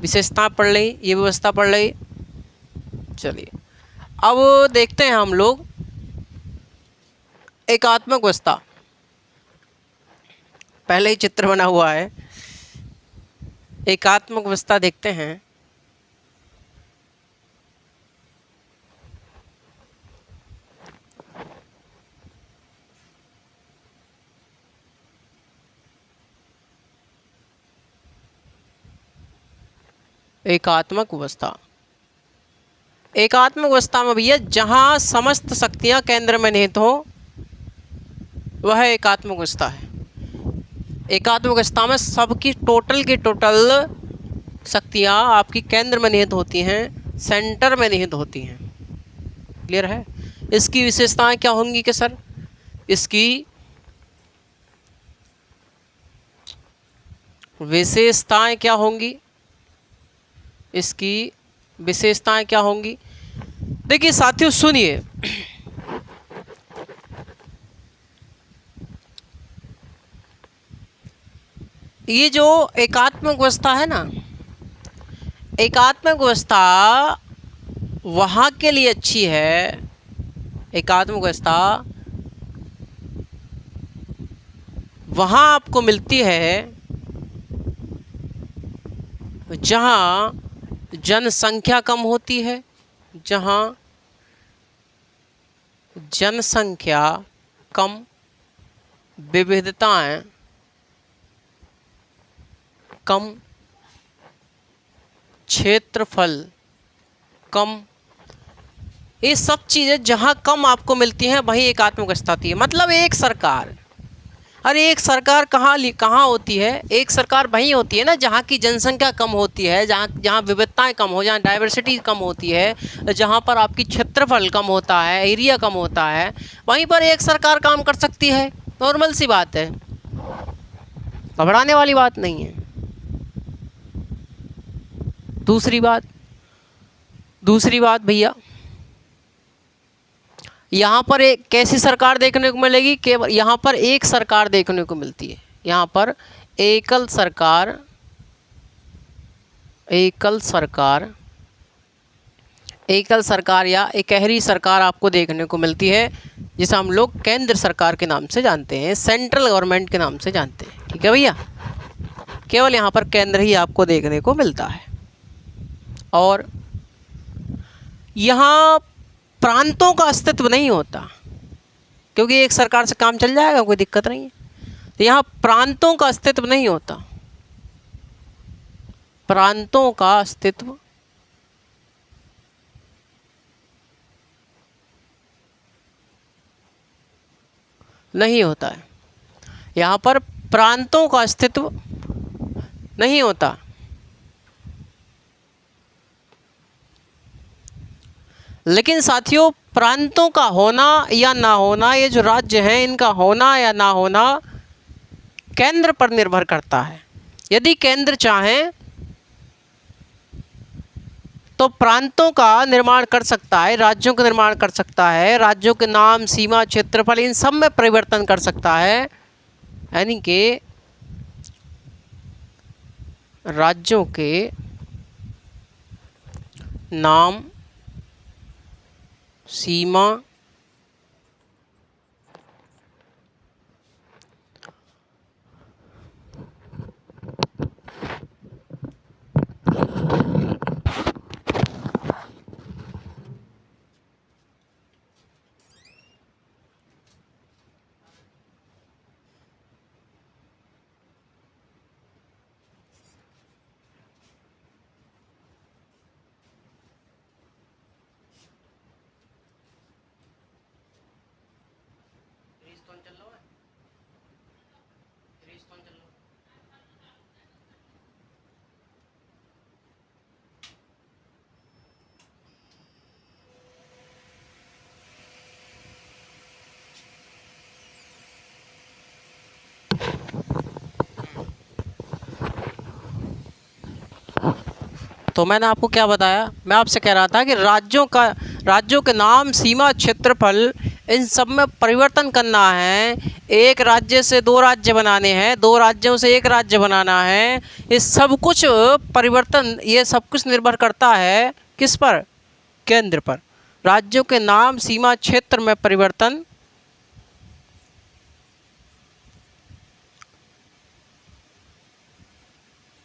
Speaker 1: विशेषता पढ़ ली, ये व्यवस्था पढ़ ली। चलिए अब देखते हैं हम लोग एकात्मक व्यवस्था। पहले ही चित्र बना हुआ है, एकात्मक व्यवस्था देखते हैं। एकात्मक व्यवस्था, एकात्मक व्यवस्था में भैया जहाँ समस्त शक्तियाँ केंद्र में निहित हो वह एकात्मक व्यवस्था है। एकात्मक व्यवस्था में सबकी टोटल की टोटल शक्तियाँ आपकी केंद्र में निहित होती हैं, सेंटर में निहित होती हैं। क्लियर है? इसकी विशेषताएं क्या होंगी कि सर, इसकी विशेषताएं क्या होंगी, इसकी विशेषताएं क्या होंगी? देखिए साथियों सुनिए, ये जो एकात्मक व्यवस्था है ना, एकात्मक व्यवस्था वहाँ के लिए अच्छी है, एकात्मक व्यवस्था वहाँ आपको मिलती है जहाँ जनसंख्या कम होती है, जहाँ जनसंख्या कम, विविधताएं कम, क्षेत्रफल कम, ये सब चीज़ें जहाँ कम आपको मिलती हैं वहीं एकात्मक व्यवस्था होती है। मतलब एक सरकार, अरे एक सरकार कहाँ होती है? एक सरकार वहीं होती है ना जहाँ की जनसंख्या कम होती है, जहाँ विविधताएं कम हो, जहाँ डाइवर्सिटी कम होती है, जहाँ पर आपकी क्षेत्रफल कम होता है, एरिया कम होता है, वहीं पर एक सरकार काम कर सकती है। नॉर्मल सी बात है, घबराने वाली बात नहीं है। दूसरी बात भैया, यहाँ पर एक कैसी सरकार देखने को मिलेगी? केवल यहाँ पर एक सरकार देखने को मिलती है, यहाँ पर एकल सरकार या इकहरी सरकार आपको देखने को मिलती है, जिसे हम लोग केंद्र सरकार के नाम से जानते हैं, सेंट्रल गवर्नमेंट के नाम से जानते हैं। ठीक है भैया, केवल यहाँ पर केंद्र ही आपको देखने को मिलता है। और यहाँ प्रांतों का अस्तित्व नहीं होता, क्योंकि एक सरकार से काम चल जाएगा, कोई दिक्कत नहीं है। तो यहाँ प्रांतों का अस्तित्व नहीं होता, प्रांतों का अस्तित्व नहीं होता है, यहाँ पर प्रांतों का अस्तित्व नहीं होता। लेकिन साथियों, प्रांतों का होना या ना होना, ये जो राज्य हैं इनका होना या ना होना केंद्र पर निर्भर करता है। यदि केंद्र चाहें तो प्रांतों का निर्माण कर सकता है, राज्यों का निर्माण कर सकता है, राज्यों के नाम, सीमा, क्षेत्रफल, इन सब में परिवर्तन कर सकता है। यानी कि राज्यों के नाम, सीमा, तो मैंने आपको क्या बताया? मैं आपसे कह रहा था कि राज्यों के नाम, सीमा, क्षेत्रफल, इन सब में परिवर्तन करना है। एक राज्य से दो राज्य बनाने हैं, दो राज्यों से एक राज्य बनाना है। ये सब कुछ परिवर्तन, ये सब कुछ निर्भर करता है किस पर? केंद्र पर। राज्यों के नाम, सीमा, क्षेत्र में परिवर्तन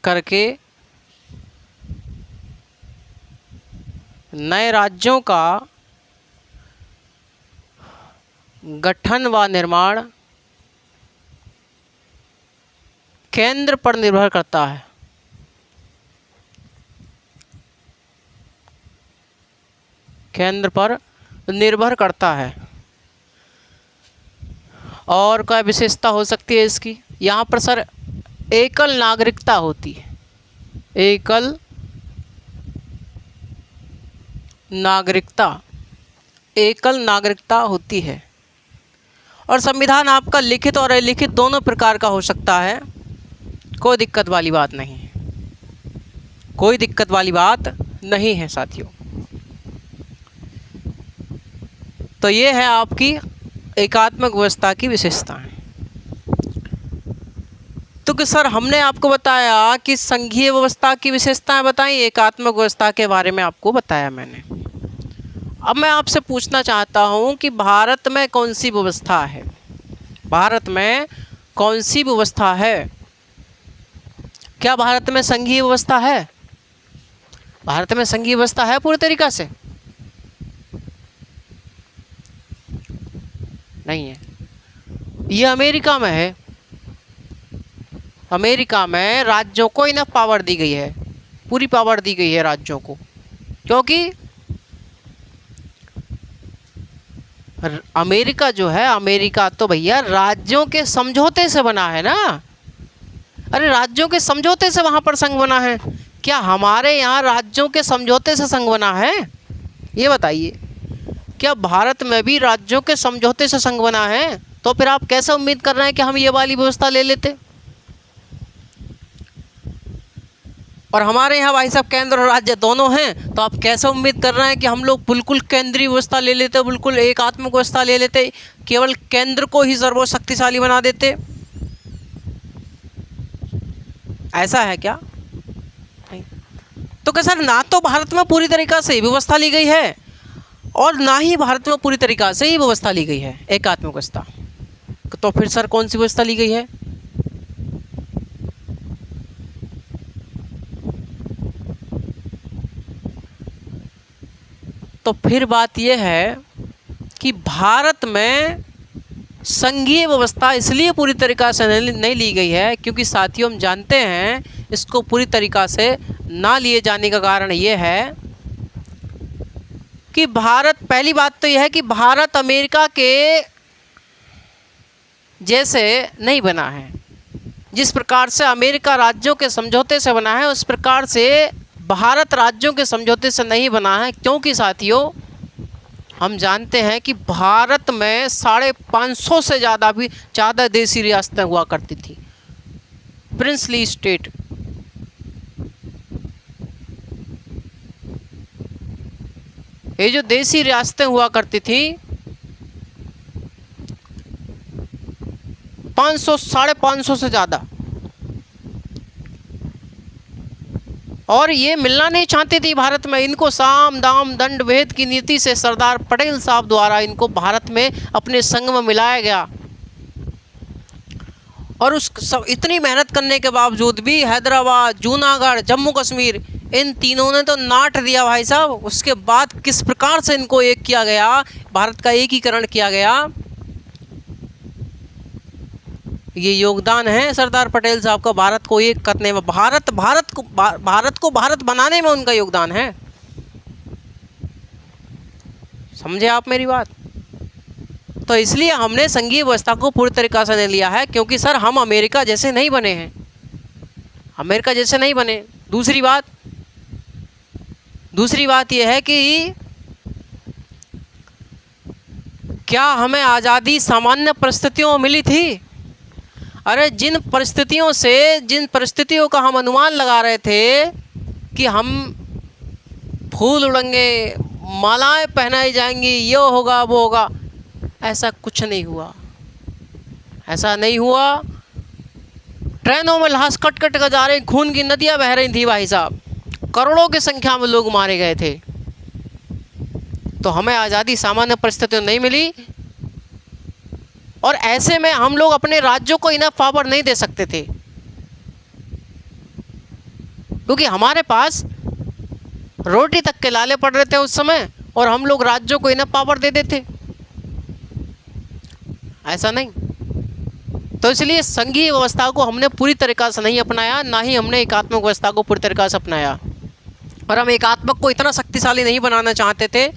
Speaker 1: करके नए राज्यों का गठन व निर्माण केंद्र पर निर्भर करता है। केंद्र पर निर्भर करता है। और क्या विशेषता हो सकती है इसकी? यहाँ पर सर एकल नागरिकता होती है, एकल नागरिकता एकल नागरिकता होती है। और संविधान आपका लिखित और अलिखित दोनों प्रकार का हो सकता है, कोई दिक्कत वाली बात नहीं है, कोई दिक्कत वाली बात नहीं है साथियों। तो ये है आपकी एकात्मक व्यवस्था की विशेषताएं। तो कि सर हमने आपको बताया कि संघीय व्यवस्था की विशेषताएं बताई, एकात्मक व्यवस्था के बारे में आपको बताया मैंने। अब मैं आपसे पूछना चाहता हूं कि भारत में कौन सी व्यवस्था है, भारत में कौन सी व्यवस्था है? क्या भारत में संघीय व्यवस्था है? भारत में संघीय व्यवस्था है पूरी तरीक़ा से? नहीं है। ये अमेरिका में है। अमेरिका में राज्यों को इनफ पावर दी गई है, पूरी पावर दी गई है राज्यों को, क्योंकि अमेरिका जो है, अमेरिका तो भैया राज्यों के समझौते से बना है ना। अरे राज्यों के समझौते से वहाँ पर संघ बना है। क्या हमारे यहाँ राज्यों के समझौते से संघ बना है? ये बताइए, क्या भारत में भी राज्यों के समझौते से संघ बना है? तो फिर आप कैसे उम्मीद कर रहे हैं कि हम ये वाली व्यवस्था ले लेते? और हमारे यहाँ भाई साहब केंद्र और राज्य दोनों हैं, तो आप कैसे उम्मीद कर रहे हैं कि हम लोग बिल्कुल केंद्रीय व्यवस्था ले लेते, बिल्कुल एकात्मक व्यवस्था ले लेते, केवल केंद्र को ही सर्वशक्तिशाली बना देते? ऐसा है क्या? नहीं। तो क्या सर ना तो भारत में पूरी तरीक़ा से व्यवस्था ली गई है और ना ही भारत में पूरी तरीक़ा से ही व्यवस्था ली गई है एकात्मक व्यवस्था, तो फिर सर कौन सी व्यवस्था ली गई है? तो फिर बात यह है कि भारत में संघीय व्यवस्था इसलिए पूरी तरीक़ा से नहीं ली गई है क्योंकि साथियों हम जानते हैं इसको पूरी तरीक़ा से ना लिए जाने का कारण ये है कि भारत, पहली बात तो यह है कि भारत अमेरिका के जैसे नहीं बना है। जिस प्रकार से अमेरिका राज्यों के समझौते से बना है उस प्रकार से भारत राज्यों के समझौते से नहीं बना है, क्योंकि साथियों हम जानते हैं कि भारत में 550 से ज़्यादा देसी रियासतें हुआ करती थी, प्रिंसली स्टेट। ये जो देसी रियासतें हुआ करती थी 550 से ज़्यादा, और ये मिलना नहीं चाहती थी भारत में। इनको साम दाम दंड भेद की नीति से सरदार पटेल साहब द्वारा इनको भारत में अपने संग में मिलाया गया, और इतनी मेहनत करने के बावजूद भी हैदराबाद, जूनागढ़, जम्मू कश्मीर, इन तीनों ने तो नाट दिया भाई साहब। उसके बाद किस प्रकार से इनको एक किया गया, भारत का एकीकरण किया गया, ये योगदान है सरदार पटेल साहब का भारत को एक करने में, भारत को भारत बनाने में उनका योगदान है। समझे आप मेरी बात? तो इसलिए हमने संघीय व्यवस्था को पूरी तरीक़ा से नहीं लिया है, क्योंकि सर हम अमेरिका जैसे नहीं बने हैं, अमेरिका जैसे नहीं बने। दूसरी बात यह है कि क्या हमें आज़ादी सामान्य परिस्थितियों में मिली थी? अरे जिन परिस्थितियों का हम अनुमान लगा रहे थे कि हम फूल उड़ेंगे, मालाएं पहनाई जाएंगी, ये होगा वो होगा, ऐसा कुछ नहीं हुआ, ऐसा नहीं हुआ। ट्रेनों में लाश कट कट कर जा रही, खून की नदियां बह रही थी भाई साहब, करोड़ों की संख्या में लोग मारे गए थे। तो हमें आज़ादी सामान्य परिस्थितियों नहीं मिली, और ऐसे में हम लोग अपने राज्यों को इनफ पावर नहीं दे सकते थे, क्योंकि हमारे पास रोटी तक के लाले पड़ रहे थे उस समय, और हम लोग राज्यों को इनफ पावर दे देते, ऐसा नहीं। तो इसलिए संघीय व्यवस्था को हमने पूरी तरीक़ा से नहीं अपनाया, ना ही हमने एकात्मक व्यवस्था को पूरी तरीक़ा से अपनाया। और हम एकात्मक को इतना शक्तिशाली नहीं बनाना चाहते थे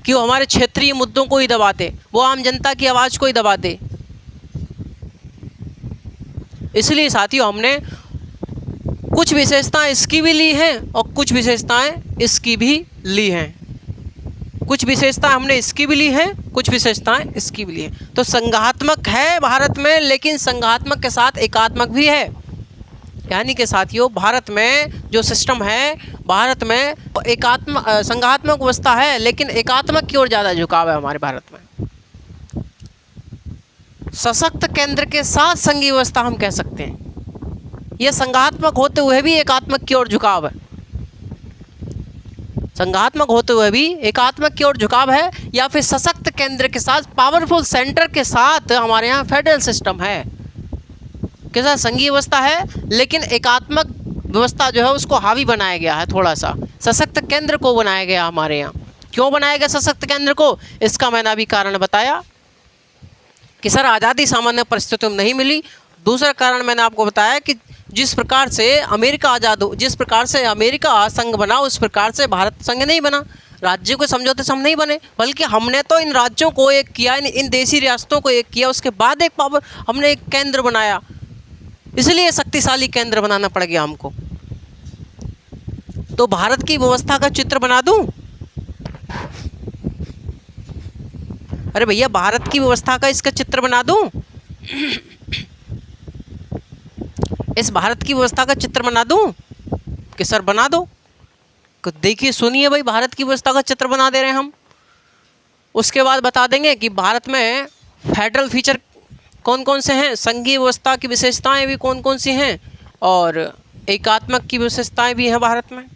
Speaker 1: कि वो हमारे क्षेत्रीय मुद्दों को ही दबाते, वो आम जनता की आवाज़ को ही दबाते। इसलिए साथियों हमने कुछ विशेषताएं इसकी भी ली हैं और कुछ विशेषताएं इसकी भी ली हैं। कुछ विशेषता हमने इसकी भी ली है, कुछ विशेषताएं इसकी भी ली है। तो संघात्मक है भारत में, लेकिन संघात्मक के साथ एकात्मक भी है। यानी कि साथियों, भारत में जो सिस्टम है, भारत में संघात्मक व्यवस्था है, लेकिन एकात्मक की ओर ज़्यादा झुकाव है हमारे भारत में। सशक्त केंद्र के साथ संघीय व्यवस्था हम कह सकते हैं। यह संघात्मक होते हुए भी एकात्मक की ओर झुकाव है। संघात्मक होते हुए भी एकात्मक की ओर झुकाव है, या फिर सशक्त केंद्र के साथ, पावरफुल सेंटर के साथ हमारे यहाँ फेडरल सिस्टम है। कैसा संघीय व्यवस्था है, लेकिन एकात्मक व्यवस्था जो है उसको हावी बनाया गया है, थोड़ा सा सशक्त केंद्र को बनाया गया हमारे यहाँ। क्यों बनाया गया सशक्त केंद्र को, इसका मैंने अभी कारण बताया कि सर आज़ादी सामान्य परिस्थितियों में नहीं मिली। दूसरा कारण मैंने आपको बताया कि जिस प्रकार से अमेरिका संघ बना, उस प्रकार से भारत संघ नहीं बना। राज्यों के समझौते से हम नहीं बने, बल्कि हमने तो इन राज्यों को एक किया, इन देशी रियासतों को एक किया, उसके बाद हमने एक केंद्र बनाया। इसलिए शक्तिशाली केंद्र बनाना पड़ गया हमको। तो भारत की व्यवस्था का चित्र बना दूं? अरे भैया, भारत की व्यवस्था का इसका चित्र बना दूं? इस भारत की व्यवस्था का चित्र बना दूं कि सर बना दो? देखिए सुनिए भाई, भारत की व्यवस्था का चित्र बना दे रहे हैं हम। उसके बाद बता देंगे कि भारत में फेडरल फीचर कौन कौन से हैं, संघीय व्यवस्था की विशेषताएं भी कौन कौन सी हैं, और एकात्मक की विशेषताएं भी हैं भारत में।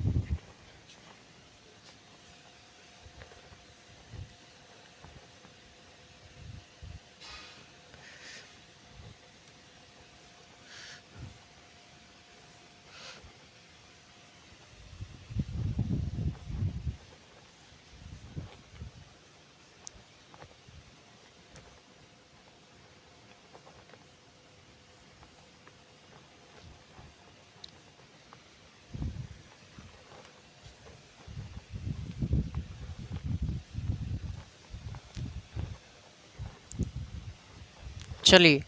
Speaker 1: चलिए,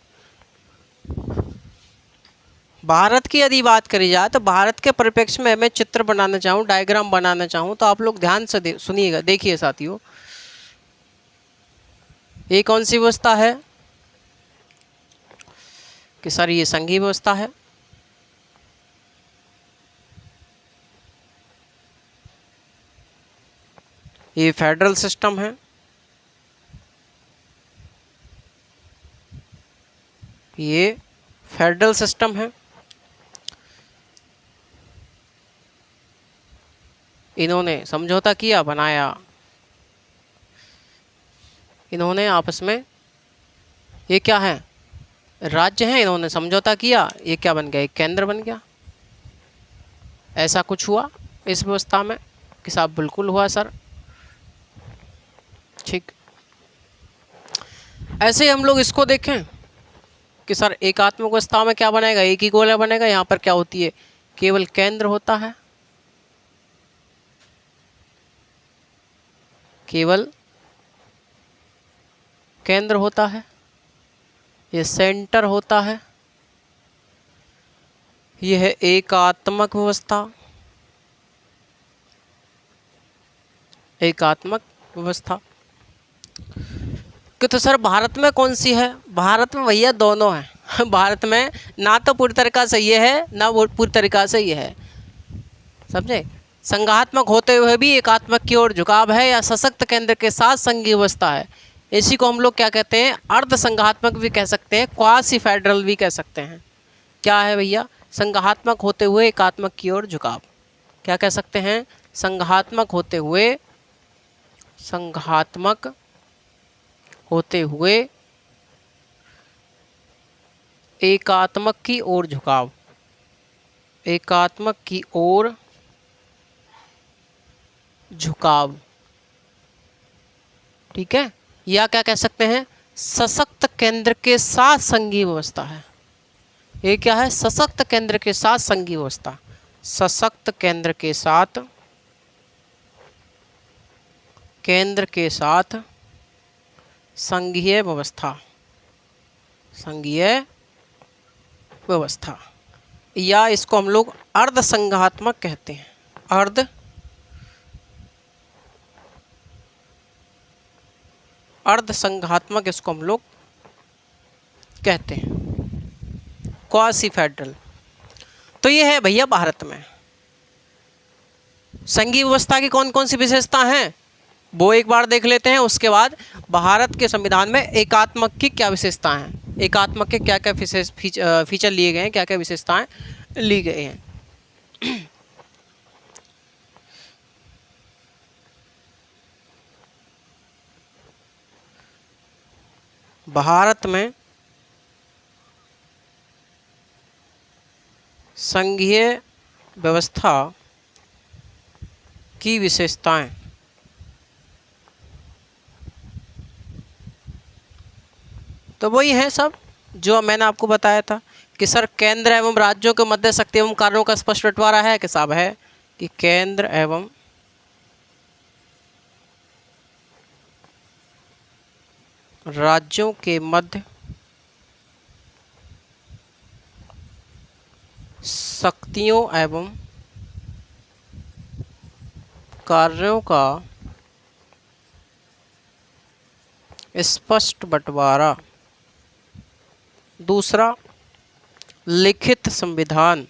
Speaker 1: भारत की यदि बात करी जाए तो भारत के परिप्रेक्ष्य में मैं चित्र बनाना चाहूँ, डायग्राम बनाना चाहूँ, तो आप लोग ध्यान से सुनिएगा। देखिए साथियों, ये कौन सी व्यवस्था है कि सर ये संघीय व्यवस्था है। ये फेडरल सिस्टम है। ये फेडरल सिस्टम है। इन्होंने समझौता किया, बनाया, इन्होंने आपस में, ये क्या है, राज्य हैं, इन्होंने समझौता किया, ये क्या बन गया, एक केंद्र बन गया। ऐसा कुछ हुआ इस व्यवस्था में कि साहब बिल्कुल हुआ सर। ठीक, ऐसे हम लोग इसको देखें कि सर एकात्मक व्यवस्था में क्या बनेगा, एक ही गोला बनेगा। यहाँ पर क्या होती है, केवल केंद्र होता है, केवल केंद्र होता है, ये सेंटर होता है। यह है एकात्मक व्यवस्था, एकात्मक व्यवस्था। कि तो सर भारत में कौन सी है, भारत में भैया दोनों है। भारत में ना तो पूरी तरीक़ा से ये है, ना वो पूरी तरीक़ा से ये है, समझे। संघात्मक होते हुए भी एकात्मक की ओर झुकाव है, या सशक्त केंद्र के साथ संघीय व्यवस्था है। इसी को हम लोग क्या कहते हैं, अर्ध संघात्मक भी कह सकते हैं, क्वासी फेडरल भी कह सकते हैं। क्या है भैया, संघात्मक होते हुए एकात्मक की ओर झुकाव। क्या कह सकते हैं, संघात्मक होते हुए एकात्मक की ओर झुकाव, एकात्मक की ओर झुकाव। ठीक है, या क्या कह सकते हैं, सशक्त केंद्र के साथ संघीय व्यवस्था है। ये क्या है, सशक्त केंद्र के साथ संघीय व्यवस्था, सशक्त केंद्र के साथ, केंद्र के साथ संघीय व्यवस्था, संघीय व्यवस्था, या इसको हम लोग अर्ध संघात्मक कहते हैं, अर्ध अर्ध संघात्मक इसको हम लोग कहते हैं, क्वासी फेडरल। तो ये है भैया भारत में संघीय व्यवस्था की कौन कौन सी विशेषता हैं, वो एक बार देख लेते हैं। उसके बाद भारत के संविधान में एकात्मक की क्या विशेषता हैं, एकात्मक के क्या क्या विशेष फीचर लिए गए हैं, क्या क्या विशेषताएं ली गई हैं। भारत में संघीय व्यवस्था की विशेषताएं, तो वही है सब जो मैंने आपको बताया था कि सर केंद्र एवं राज्यों के मध्य शक्ति एवं कार्यों का स्पष्ट बंटवारा है कि साहब है कि केंद्र एवं राज्यों के मध्य शक्तियों एवं कार्यों का स्पष्ट बंटवारा। दूसरा, लिखित संविधान,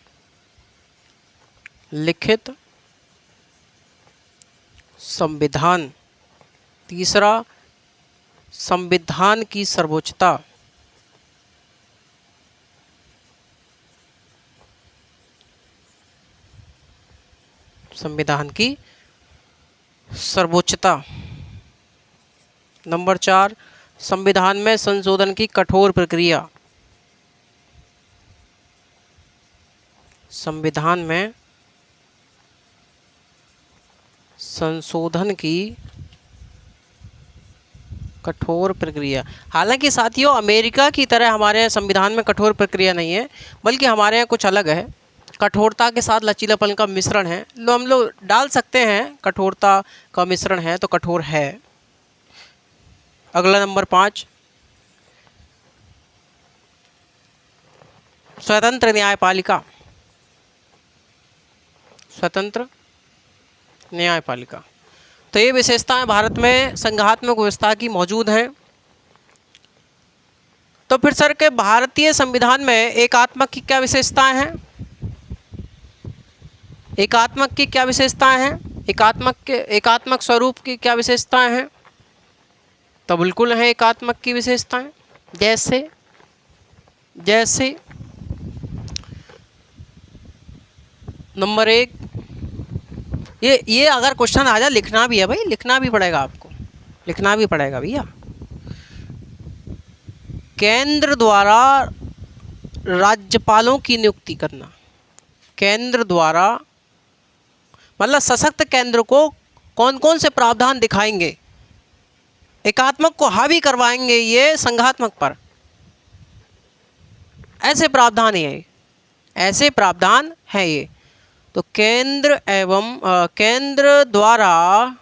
Speaker 1: लिखित संविधान। तीसरा, संविधान की सर्वोच्चता। संविधान की सर्वोच्चता। नंबर 4, संविधान में संशोधन की कठोर प्रक्रिया। संविधान में संशोधन की कठोर प्रक्रिया। हालांकि साथियों अमेरिका की तरह हमारे यहाँ संविधान में कठोर प्रक्रिया नहीं है, बल्कि हमारे यहाँ कुछ अलग है। कठोरता के साथ लचीलापन का मिश्रण है, लो हम लोग डाल सकते हैं, कठोरता का मिश्रण है तो कठोर है। अगला नंबर 5, स्वतंत्र न्यायपालिका। स्वतंत्र न्यायपालिका। तो ये विशेषताएं भारत में संघात्मक व्यवस्था की मौजूद हैं। तो फिर सर के भारतीय संविधान में एकात्मक की क्या विशेषताएं हैं, एकात्मक की क्या विशेषताएं हैं, एकात्मक स्वरूप की क्या विशेषताएं हैं। तो बिल्कुल है एकात्मक की विशेषताएं, जैसे जैसे नंबर 1, ये अगर क्वेश्चन आ जाए लिखना भी है भाई, लिखना भी पड़ेगा आपको, लिखना भी पड़ेगा भैया। केंद्र द्वारा राज्यपालों की नियुक्ति करना। केंद्र द्वारा मतलब सशक्त केंद्र को कौन कौन से प्रावधान दिखाएंगे, एकात्मक को हावी करवाएंगे ये संघात्मक पर, ऐसे प्रावधान है, ऐसे प्रावधान है ये। तो केंद्र द्वारा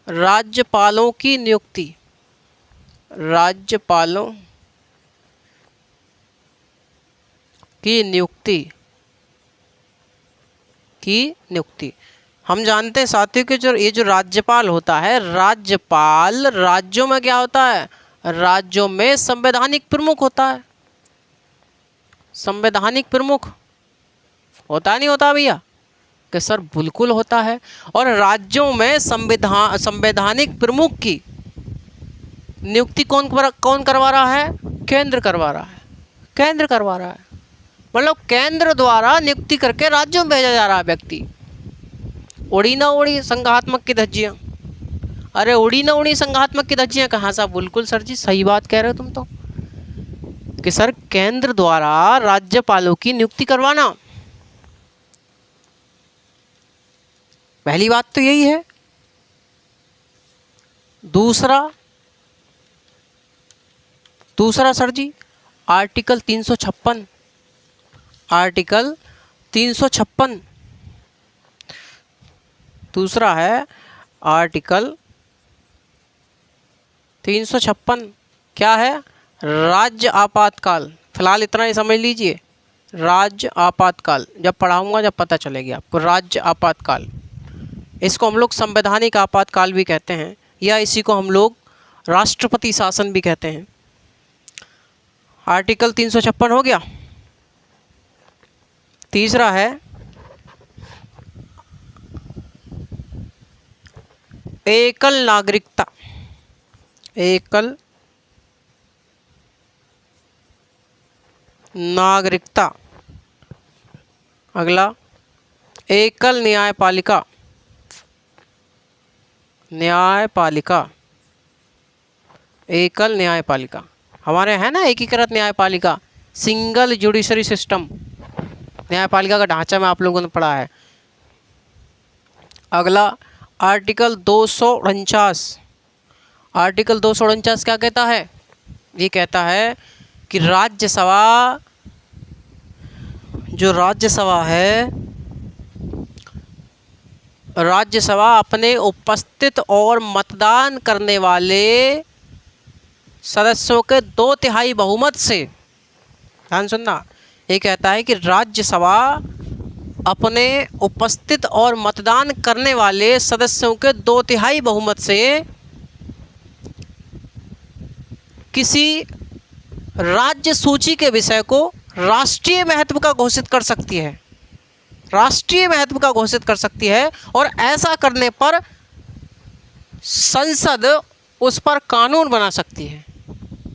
Speaker 1: राज्यपालों की नियुक्ति, राज्यपालों की नियुक्ति हम जानते हैं साथियों कि ये जो राज्यपाल होता है, राज्यपाल राज्यों में क्या होता है, राज्यों में संवैधानिक प्रमुख होता है। संवैधानिक प्रमुख होता नहीं होता भैया कि सर बिल्कुल होता है। और राज्यों में संवैधानिक प्रमुख की नियुक्ति कौन करवा रहा है, केंद्र करवा रहा है, केंद्र करवा रहा है। मतलब केंद्र द्वारा नियुक्ति करके राज्यों में भेजा जा रहा है व्यक्ति। उड़ी ना उड़ी संघात्मक की धज्जियाँ, अरे उड़ी ना उड़ी संघात्मक की धज्जियाँ कहाँ साहब, बिल्कुल सर जी सही बात कह रहे हो तुम तो, कि सर केंद्र द्वारा राज्यपालों की नियुक्ति करवाना, पहली बात तो यही है। दूसरा सर जी आर्टिकल 356, आर्टिकल 356 दूसरा है आर्टिकल 356 क्या है, राज्य आपातकाल। फिलहाल इतना ही समझ लीजिए, राज्य आपातकाल, जब पढ़ाऊंगा जब पता चलेगी आपको। राज्य आपातकाल, इसको हम लोग संवैधानिक आपातकाल भी कहते हैं, या इसी को हम लोग राष्ट्रपति शासन भी कहते हैं। आर्टिकल 356 हो गया। तीसरा है एकल नागरिकता। एकल नागरिकता। अगला एकल न्यायपालिका। न्यायपालिका, एकल न्यायपालिका। हमारे है ना एकीकृत न्यायपालिका, सिंगल जुडिशरी सिस्टम, न्यायपालिका का ढांचा में आप लोगों ने पढ़ा है। अगला आर्टिकल 249। आर्टिकल 249 क्या कहता है? ये कहता है कि राज्यसभा, जो राज्यसभा है, राज्यसभा अपने उपस्थित और मतदान करने वाले सदस्यों के 2/3 बहुमत से, ध्यान सुनना, ये कहता है कि राज्यसभा अपने उपस्थित और मतदान करने वाले सदस्यों के 2/3 बहुमत से किसी राज्य सूची के विषय को राष्ट्रीय महत्व का घोषित कर सकती है। राष्ट्रीय महत्व का घोषित कर सकती है, और ऐसा करने पर संसद उस पर कानून बना सकती है।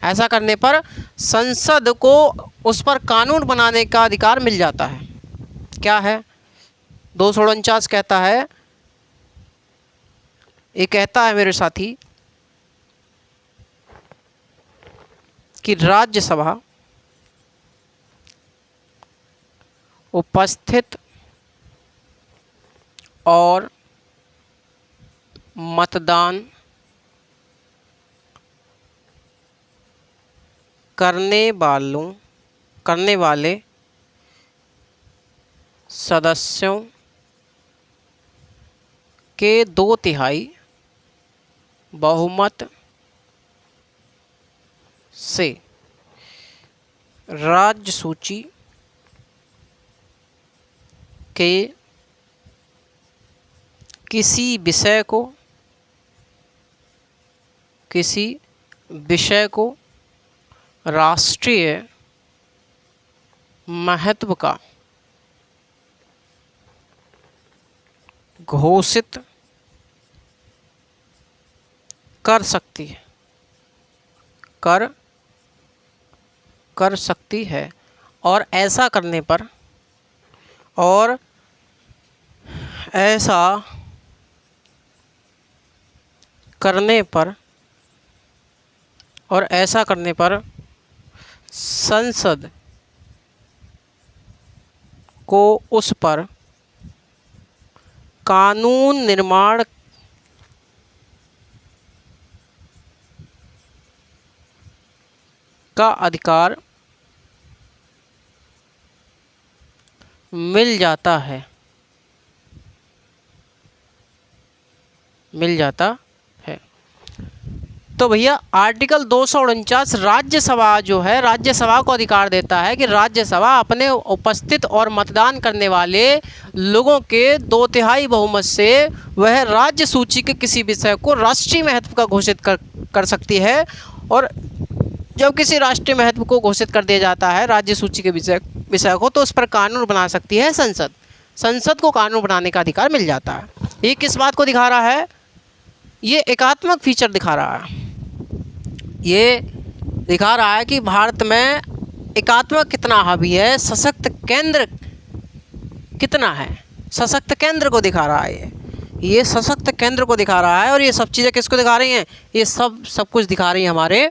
Speaker 1: ऐसा करने पर संसद को उस पर कानून बनाने का अधिकार मिल जाता है। क्या है? 249 कहता है, ये कहता है मेरे साथी कि राज्यसभा उपस्थित और मतदान करने वाले सदस्यों के 2/3 बहुमत से राज्य सूची के किसी विषय को राष्ट्रीय महत्व का घोषित कर सकती है, कर सकती है। और ऐसा करने पर, और ऐसा करने पर, और ऐसा करने पर संसद को उस पर कानून निर्माण का अधिकार मिल जाता है। तो भैया आर्टिकल 249 राज्यसभा जो है, राज्यसभा को अधिकार देता है कि राज्यसभा अपने उपस्थित और मतदान करने वाले लोगों के 2/3 बहुमत से वह राज्य सूची के किसी विषय को राष्ट्रीय महत्व का घोषित कर सकती है। और जब किसी राष्ट्रीय महत्व को घोषित कर दिया जाता है राज्य सूची के विषय को, तो उस पर कानून बना सकती है संसद। संसद को कानून बनाने का अधिकार मिल जाता है। ये किस बात को दिखा रहा है? ये एकात्मक फीचर दिखा रहा है। ये दिखा रहा है कि भारत में एकात्मक कितना हावी है, सशक्त केंद्र कितना है। सशक्त केंद्र को दिखा रहा है ये सशक्त केंद्र को दिखा रहा है। और ये सब चीज़ें किसको दिखा रही हैं? ये सब कुछ दिखा रही हैं हमारे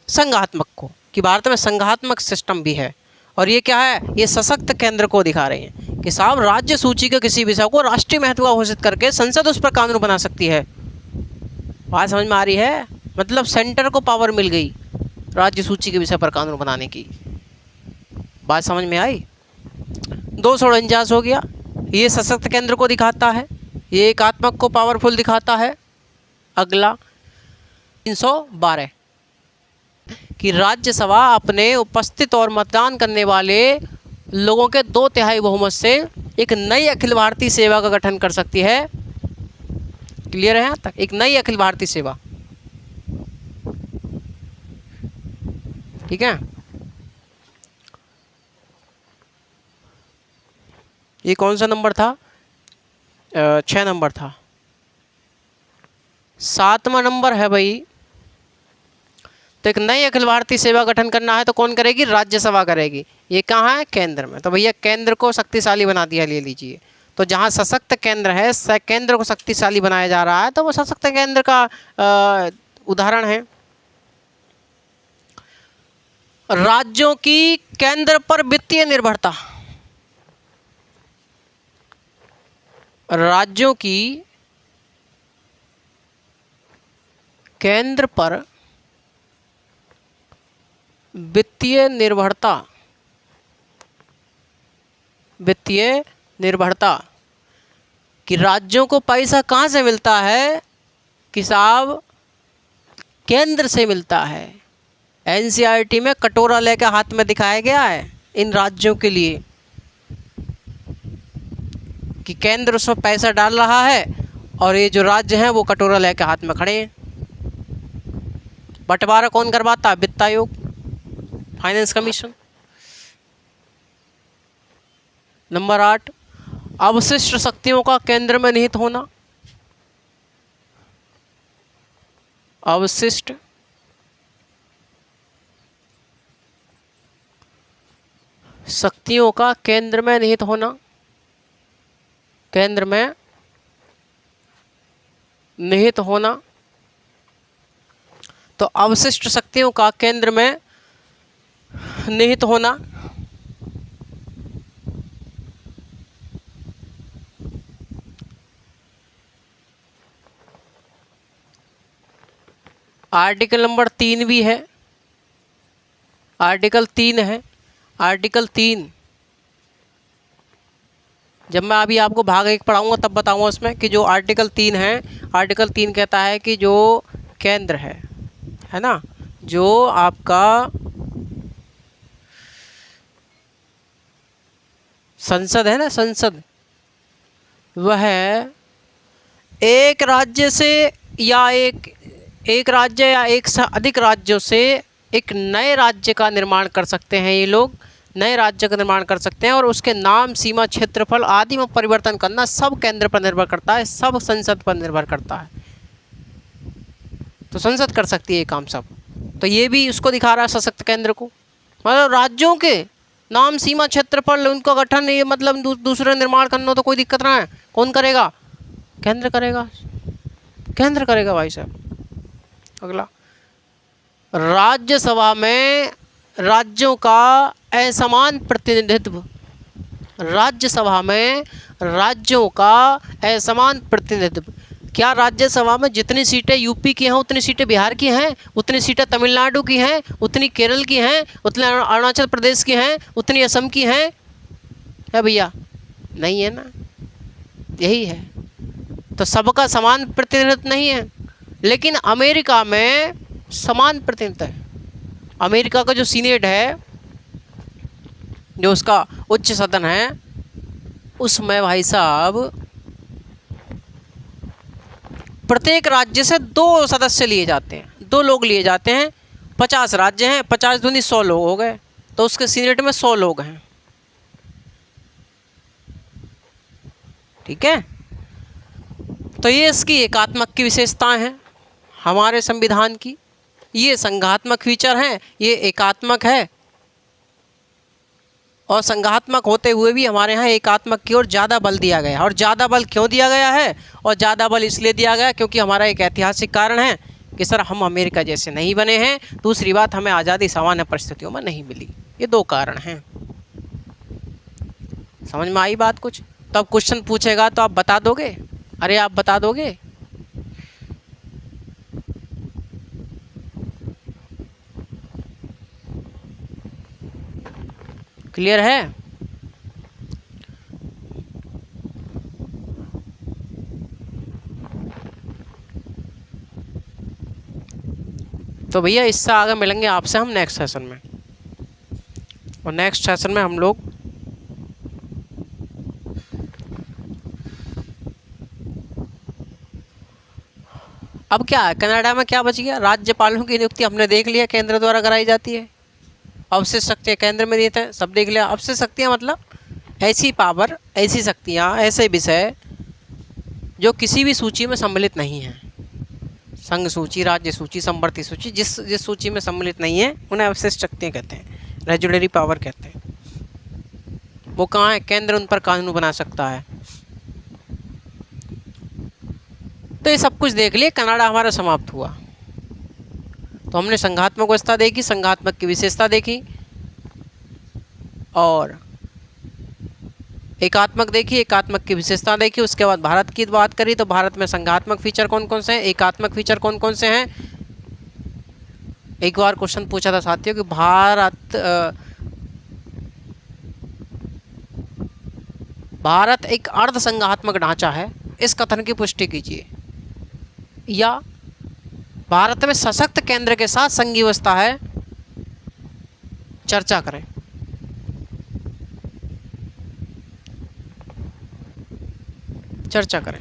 Speaker 1: संघात्मक को, कि भारत में संघात्मक सिस्टम भी है। और ये क्या है? ये सशक्त केंद्र को दिखा रहे हैं कि साहब राज्य सूची के किसी विषय को राष्ट्रीय महत्व का घोषित करके संसद उस पर कानून बना सकती है। बात समझ में आ रही है? मतलब सेंटर को पावर मिल गई राज्य सूची के विषय पर कानून बनाने की। बात समझ में आई? 249 हो गया, ये सशक्त केंद्र को दिखाता है, ये एकात्मक को पावरफुल दिखाता है। अगला 312 कि राज्यसभा अपने उपस्थित और मतदान करने वाले लोगों के 2/3 बहुमत से एक नई अखिल भारतीय सेवा का गठन कर सकती है। क्लियर है यहाँ तक? एक नई अखिल भारतीय सेवा, ठीक है, ये कौन सा नंबर था? 6 नंबर था। 7वां नंबर है भाई, तो एक नई अखिल भारतीय सेवा गठन करना है तो कौन करेगी? राज्यसभा करेगी। ये कहाँ है? केंद्र में। तो भैया केंद्र को शक्तिशाली बना दिया, ले लीजिए। तो जहाँ सशक्त केंद्र है, केंद्र को शक्तिशाली बनाया जा रहा है, तो वो सशक्त केंद्र का उदाहरण है। राज्यों की केंद्र पर वित्तीय निर्भरता, राज्यों की केंद्र पर वित्तीय निर्भरता, वित्तीय निर्भरता कि राज्यों को पैसा कहाँ से मिलता है? कि साहब केंद्र से मिलता है। एनसीईआरटी में कटोरा लेकर हाथ में दिखाया गया है इन राज्यों के लिए कि केंद्र उसमें पैसा डाल रहा है और ये जो राज्य हैं वो कटोरा लेकर हाथ में खड़े हैं। बंटवारा कौन करवाता है? वित्त आयोग, फाइनेंस कमीशन। नंबर 8, अवशिष्ट शक्तियों का केंद्र में निहित होना, अवशिष्ट शक्तियों का केंद्र में निहित होना, केंद्र में निहित होना। तो अवशिष्ट शक्तियों का केंद्र में निहित होना, आर्टिकल नंबर 3 भी है, आर्टिकल 3 है। आर्टिकल 3 जब मैं अभी आपको भाग 1 पढ़ाऊंगा तब बताऊंगा उसमें कि जो आर्टिकल 3 है, आर्टिकल 3 कहता है कि जो केंद्र है ना, जो आपका संसद है ना, संसद, वह एक राज्य से या एक राज्य या एक से अधिक राज्यों से एक नए राज्य का निर्माण कर सकते हैं। ये लोग नए राज्य का निर्माण कर सकते हैं और उसके नाम, सीमा, क्षेत्रफल आदि में परिवर्तन करना सब केंद्र पर निर्भर करता है, सब संसद पर निर्भर करता है। तो संसद कर सकती है ये काम सब। तो ये भी उसको दिखा रहा है सशक्त केंद्र को, मतलब राज्यों के नाम, सीमा, क्षेत्रफल, उनका गठन, ये मतलब दूसरे निर्माण करना तो कोई दिक्कत ना है। कौन करेगा? केंद्र करेगा, केंद्र करेगा भाई साहब। अगला, राज्यसभा में राज्यों का असमान प्रतिनिधित्व, राज्यसभा में राज्यों का असमान प्रतिनिधित्व। क्या राज्यसभा में जितनी सीटें यूपी की हैं उतनी सीटें बिहार की हैं, उतनी सीटें तमिलनाडु की हैं, उतनी केरल की हैं, उतनी अरुणाचल प्रदेश की हैं, उतनी असम की हैं? है भैया? नहीं है ना, यही है। तो सबका समान प्रतिनिधित्व नहीं है, लेकिन अमेरिका में समान प्रतिनिधित्व है। अमेरिका का जो सीनेट है, जो उसका उच्च सदन है, उसमें भाई साहब प्रत्येक राज्य से 2 सदस्य लिए जाते हैं, 2 लोग लिए जाते हैं। 50 राज्य हैं, 50 दूनी 100 लोग हो गए, तो उसके सीनेट में 100 लोग हैं। ठीक है, तो ये इसकी एकात्मक की विशेषताएं हैं हमारे संविधान की। ये संघात्मक फीचर हैं, ये एकात्मक है, और संघात्मक होते हुए भी हमारे यहाँ एकात्मक की ओर ज़्यादा बल दिया गया है। और ज़्यादा बल क्यों दिया गया है? और ज़्यादा बल इसलिए दिया गया क्योंकि हमारा एक ऐतिहासिक कारण है कि सर हम अमेरिका जैसे नहीं बने हैं। दूसरी बात, हमें आज़ादी सामान्य परिस्थितियों में नहीं मिली। ये 2 कारण हैं। समझ में आई बात कुछ? तो अब क्वेश्चन पूछेगा तो आप बता दोगे? अरे आप बता दोगे? क्लियर है? तो भैया इससे आगे मिलेंगे आपसे हम नेक्स्ट सेशन में, और नेक्स्ट सेशन में हम लोग अब क्या है, कनाडा में क्या बच गया? राज्यपालों की नियुक्ति हमने देख लिया केंद्र द्वारा कराई जाती है। अवशिष्ट शक्तियाँ केंद्र में देते हैं, सब देख लिया। अवशिष्ट शक्तियाँ मतलब ऐसी पावर, ऐसी शक्तियाँ, ऐसे विषय जो किसी भी सूची में सम्मिलित नहीं हैं। संघ सूची, राज्य सूची, समवर्ती सूची, जिस सूची में सम्मिलित नहीं है उन्हें अवशिष्ट शक्तियाँ कहते हैं, रेजुडरी पावर कहते हैं। वो कहाँ है? केंद्र उन पर कानून बना सकता है। तो ये सब कुछ देख लिए, कनाडा हमारा समाप्त हुआ। तो हमने संघात्मक अवस्था देखी, संघात्मक की विशेषता देखी, और एकात्मक देखी, एकात्मक की विशेषता देखी। उसके बाद भारत की बात करी, तो भारत में संघात्मक फीचर कौन कौन से हैं, एकात्मक फीचर कौन कौन से हैं। एक बार क्वेश्चन पूछा था साथियों कि भारत एक अर्ध संघात्मक ढांचा है, इस कथन की पुष्टि कीजिए। या भारत में सशक्त केंद्र के साथ संघीय व्यवस्था है, चर्चा करें। चर्चा करें।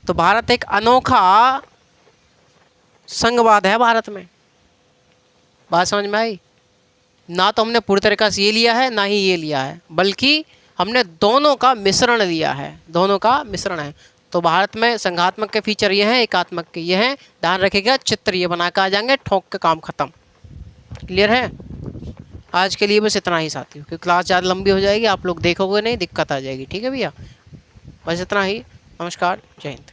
Speaker 1: तो भारत एक अनोखा संघवाद है भारत में। बात समझ में आई? ना तो हमने पूरी तरीके से ये लिया है, ना ही ये लिया है, बल्कि हमने दोनों का मिश्रण लिया है, दोनों का मिश्रण है। तो भारत में संघात्मक के फीचर ये हैं, एकात्मक के ये हैं। ध्यान रखिएगा, चित्र ये बना कर आ जाएंगे, ठोक के काम खत्म। क्लियर है? आज के लिए बस इतना ही साथियों, क्योंकि क्लास ज़्यादा लंबी हो जाएगी, आप लोग देखोगे नहीं, दिक्कत आ जाएगी। ठीक है भैया, बस इतना ही। नमस्कार, जय हिंद।